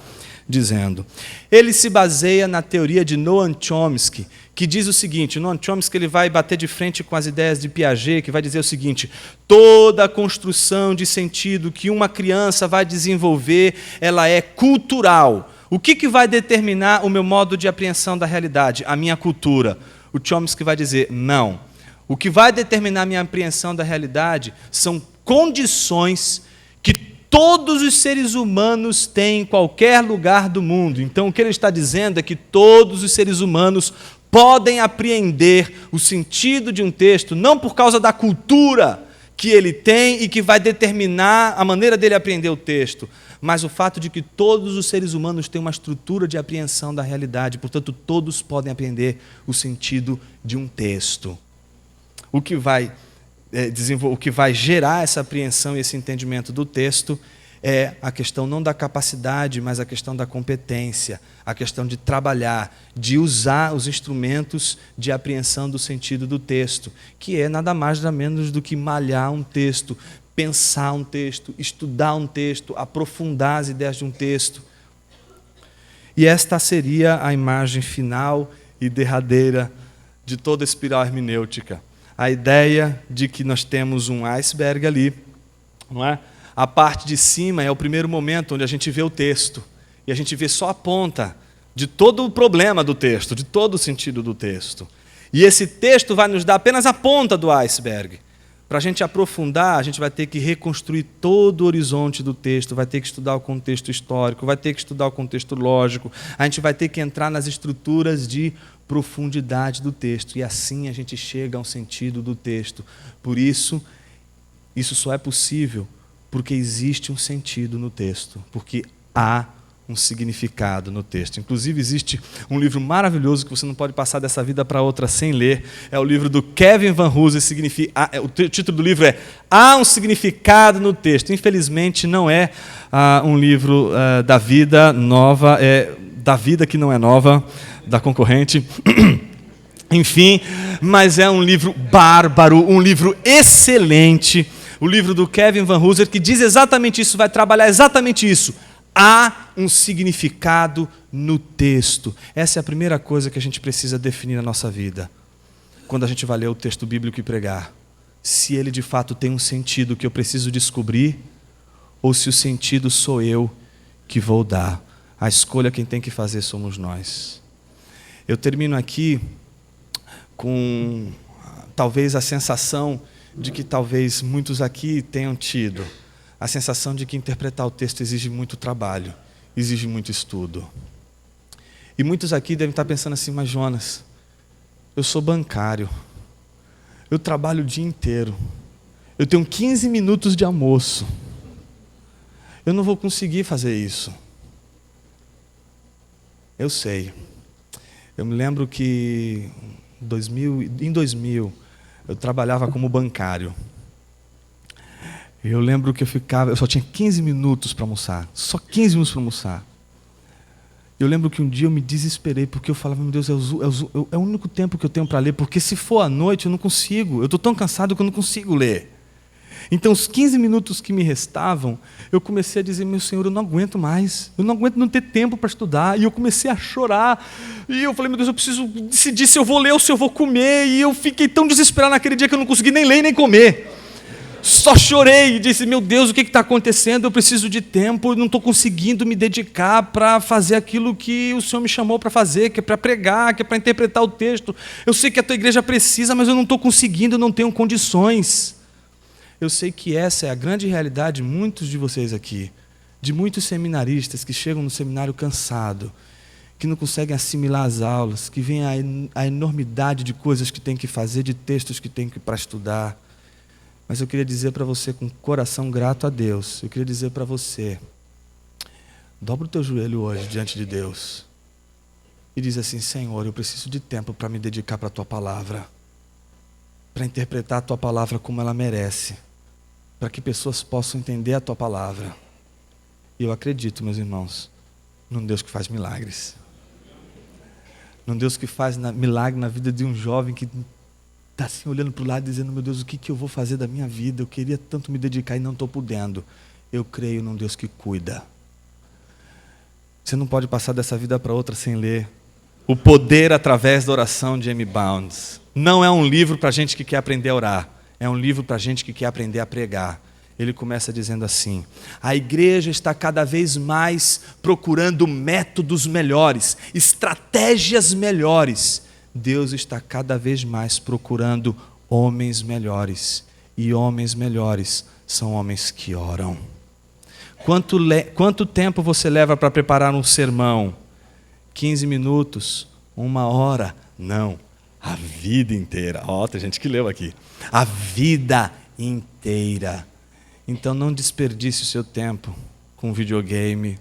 dizendo. Ele se baseia na teoria de Noam Chomsky, que diz o seguinte: Noam Chomsky ele vai bater de frente com as ideias de Piaget, que vai dizer o seguinte: toda a construção de sentido que uma criança vai desenvolver, ela é cultural. O que vai determinar o meu modo de apreensão da realidade? A minha cultura. O Chomsky vai dizer, não. O que vai determinar a minha apreensão da realidade são condições que todos os seres humanos têm em qualquer lugar do mundo. Então, o que ele está dizendo é que todos os seres humanos podem apreender o sentido de um texto, não por causa da cultura que ele tem e que vai determinar a maneira dele apreender o texto, mas o fato de que todos os seres humanos têm uma estrutura de apreensão da realidade, portanto, todos podem apreender o sentido de um texto. O que vai gerar essa apreensão e esse entendimento do texto é a questão não da capacidade, mas a questão da competência, a questão de trabalhar, de usar os instrumentos de apreensão do sentido do texto, que é nada mais nada menos do que malhar um texto, pensar um texto, estudar um texto, aprofundar as ideias de um texto. E esta seria a imagem final e derradeira de toda a espiral hermenêutica. A ideia de que nós temos um iceberg ali, não é? A parte de cima é o primeiro momento onde a gente vê o texto, e a gente vê só a ponta de todo o problema do texto, de todo o sentido do texto. E esse texto vai nos dar apenas a ponta do iceberg. Para a gente aprofundar, a gente vai ter que reconstruir todo o horizonte do texto, vai ter que estudar o contexto histórico, vai ter que estudar o contexto lógico, a gente vai ter que entrar nas estruturas de profundidade do texto, e assim a gente chega ao sentido do texto. Por isso só é possível porque existe um sentido no texto, porque há um significado no texto. Inclusive, existe um livro maravilhoso que você não pode passar dessa vida para outra sem ler. É o livro do Kevin Van Hoosen. O título do livro é Há um Significado no Texto. Infelizmente, não é um livro da vida nova, é da vida que não é nova, da concorrente. Enfim, mas é um livro bárbaro, um livro excelente. O livro do Kevin Van Hoosen, que diz exatamente isso, vai trabalhar exatamente isso. Há um significado no texto. Essa é a primeira coisa que a gente precisa definir na nossa vida, quando a gente vai ler o texto bíblico e pregar. Se ele de fato tem um sentido que eu preciso descobrir, ou se o sentido sou eu que vou dar. A escolha quem tem que fazer somos nós. Eu termino aqui com talvez a sensação de que talvez muitos aqui tenham tido, a sensação de que interpretar o texto exige muito trabalho, exige muito estudo. E muitos aqui devem estar pensando assim, mas Jonas, eu sou bancário, eu trabalho o dia inteiro, eu tenho 15 minutos de almoço, eu não vou conseguir fazer isso. Eu sei. Eu me lembro que em 2000 eu trabalhava como bancário. Eu lembro que eu só tinha 15 minutos para almoçar. Só 15 minutos para almoçar. Eu lembro que um dia eu me desesperei, porque eu falava, meu Deus, é o único tempo que eu tenho para ler, porque se for à noite eu não consigo. Eu estou tão cansado que eu não consigo ler. Então, os 15 minutos que me restavam, eu comecei a dizer, meu Senhor, eu não aguento mais. Eu não aguento não ter tempo para estudar. E eu comecei a chorar. E eu falei, meu Deus, eu preciso decidir se eu vou ler ou se eu vou comer. E eu fiquei tão desesperado naquele dia que eu não consegui nem ler nem comer. Só chorei e disse, meu Deus, o que está acontecendo? Eu preciso de tempo, eu não estou conseguindo me dedicar para fazer aquilo que o Senhor me chamou para fazer, que é para pregar, que é para interpretar o texto. Eu sei que a tua igreja precisa, mas eu não estou conseguindo, eu não tenho condições. Eu sei que essa é a grande realidade de muitos de vocês aqui, de muitos seminaristas que chegam no seminário cansado, que não conseguem assimilar as aulas, que vem a enormidade de coisas que tem que fazer, de textos que tem que para estudar. Mas eu queria dizer para você, com coração grato a Deus, eu queria dizer para você, dobra o teu joelho hoje diante de Deus e diz assim: Senhor, eu preciso de tempo para me dedicar para a tua palavra, para interpretar a tua palavra como ela merece, para que pessoas possam entender a tua palavra. E eu acredito, meus irmãos, num Deus que faz milagres, num Deus que faz milagre na vida de um jovem que está assim olhando para o lado dizendo: meu Deus, o que eu vou fazer da minha vida? Eu queria tanto me dedicar e não estou podendo. Eu creio num Deus que cuida. Você não pode passar dessa vida para outra sem ler O Poder através da Oração, de Amy Bounds. Não é um livro para gente que quer aprender a orar, é um livro para gente que quer aprender a pregar. Ele começa dizendo assim: a igreja está cada vez mais procurando métodos melhores, estratégias melhores. Deus está cada vez mais procurando homens melhores. E homens melhores são homens que oram. Quanto tempo você leva para preparar um sermão? 15 minutos? 1 hora? Não, a vida inteira. Tem gente que leu aqui. A vida inteira. Então não desperdice o seu tempo com videogame.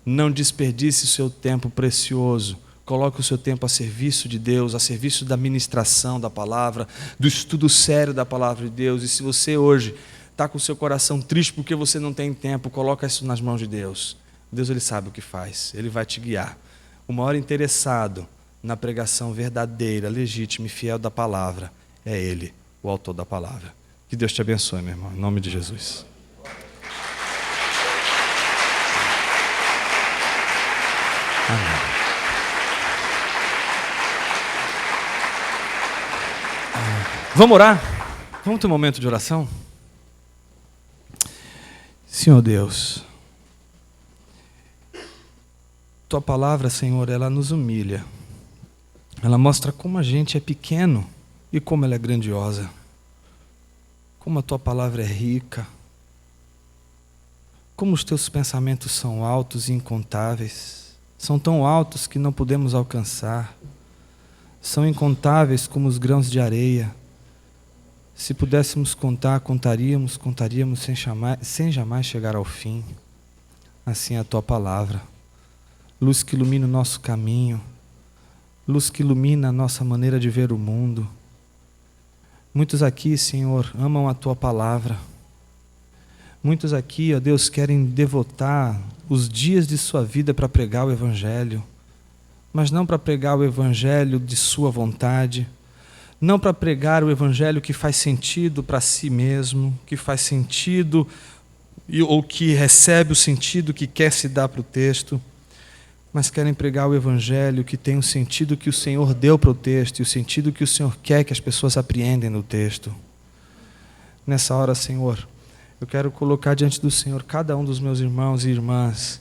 Não desperdice o seu tempo precioso. Coloque o seu tempo a serviço de Deus, a serviço da ministração da palavra, do estudo sério da palavra de Deus. E se você hoje está com o seu coração triste porque você não tem tempo, coloca isso nas mãos de Deus. Deus, Ele sabe o que faz, Ele vai te guiar. O maior interessado na pregação verdadeira, legítima e fiel da palavra é Ele, o autor da palavra. Que Deus te abençoe, meu irmão, em nome de Jesus. Amém. Vamos orar? Vamos ter um momento de oração? Senhor Deus, Tua palavra, Senhor, ela nos humilha. Ela mostra como a gente é pequeno e como ela é grandiosa. Como a Tua palavra é rica. Como os Teus pensamentos são altos e incontáveis. São tão altos que não podemos alcançar. São incontáveis como os grãos de areia. Se pudéssemos contar, contaríamos sem jamais chegar ao fim. Assim é a Tua palavra. Luz que ilumina o nosso caminho. Luz que ilumina a nossa maneira de ver o mundo. Muitos aqui, Senhor, amam a Tua palavra. Muitos aqui, ó Deus, querem devotar os dias de sua vida para pregar o Evangelho. Mas não para pregar o Evangelho de sua vontade. Não para pregar o Evangelho que faz sentido para si mesmo, que faz sentido ou que recebe o sentido que quer se dar para o texto, mas querem pregar o Evangelho que tem o sentido que o Senhor deu para o texto e o sentido que o Senhor quer que as pessoas apreendem no texto. Nessa hora, Senhor, eu quero colocar diante do Senhor cada um dos meus irmãos e irmãs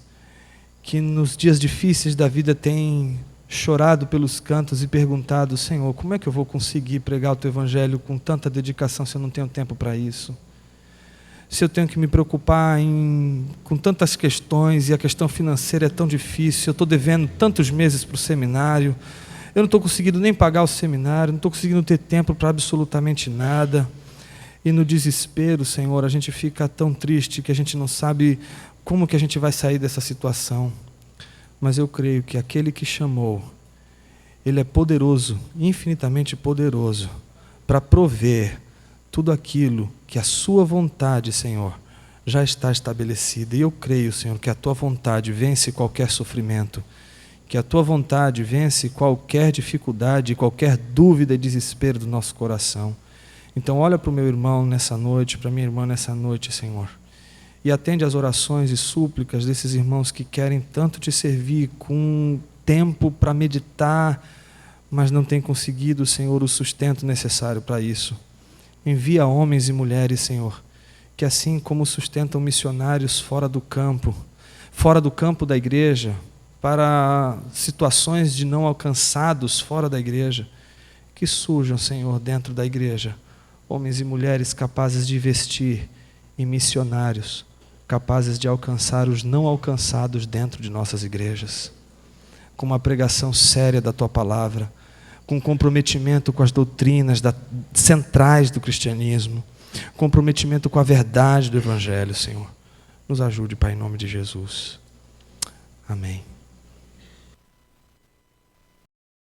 que nos dias difíceis da vida têm chorado pelos cantos e perguntado: Senhor, como é que eu vou conseguir pregar o Teu Evangelho com tanta dedicação se eu não tenho tempo para isso? Se eu tenho que me preocupar com tantas questões e a questão financeira é tão difícil, eu estou devendo tantos meses para o seminário, eu não estou conseguindo nem pagar o seminário, não estou conseguindo ter tempo para absolutamente nada. E no desespero, Senhor, a gente fica tão triste que a gente não sabe como que a gente vai sair dessa situação. Mas eu creio que aquele que chamou, Ele é poderoso, infinitamente poderoso, para prover tudo aquilo que a Sua vontade, Senhor, já está estabelecida. E eu creio, Senhor, que a Tua vontade vence qualquer sofrimento, que a Tua vontade vence qualquer dificuldade, qualquer dúvida e desespero do nosso coração. Então olha para o meu irmão nessa noite, para a minha irmã nessa noite, Senhor, e atende às orações e súplicas desses irmãos que querem tanto Te servir, com tempo para meditar, mas não têm conseguido, Senhor, o sustento necessário para isso. Envia homens e mulheres, Senhor, que assim como sustentam missionários fora do campo da igreja, para situações de não alcançados fora da igreja, que surjam, Senhor, dentro da igreja, homens e mulheres capazes de investir em missionários, capazes de alcançar os não alcançados dentro de nossas igrejas, com uma pregação séria da Tua palavra, com comprometimento com as doutrinas centrais do cristianismo, comprometimento com a verdade do Evangelho, Senhor. Nos ajude, Pai, em nome de Jesus. Amém.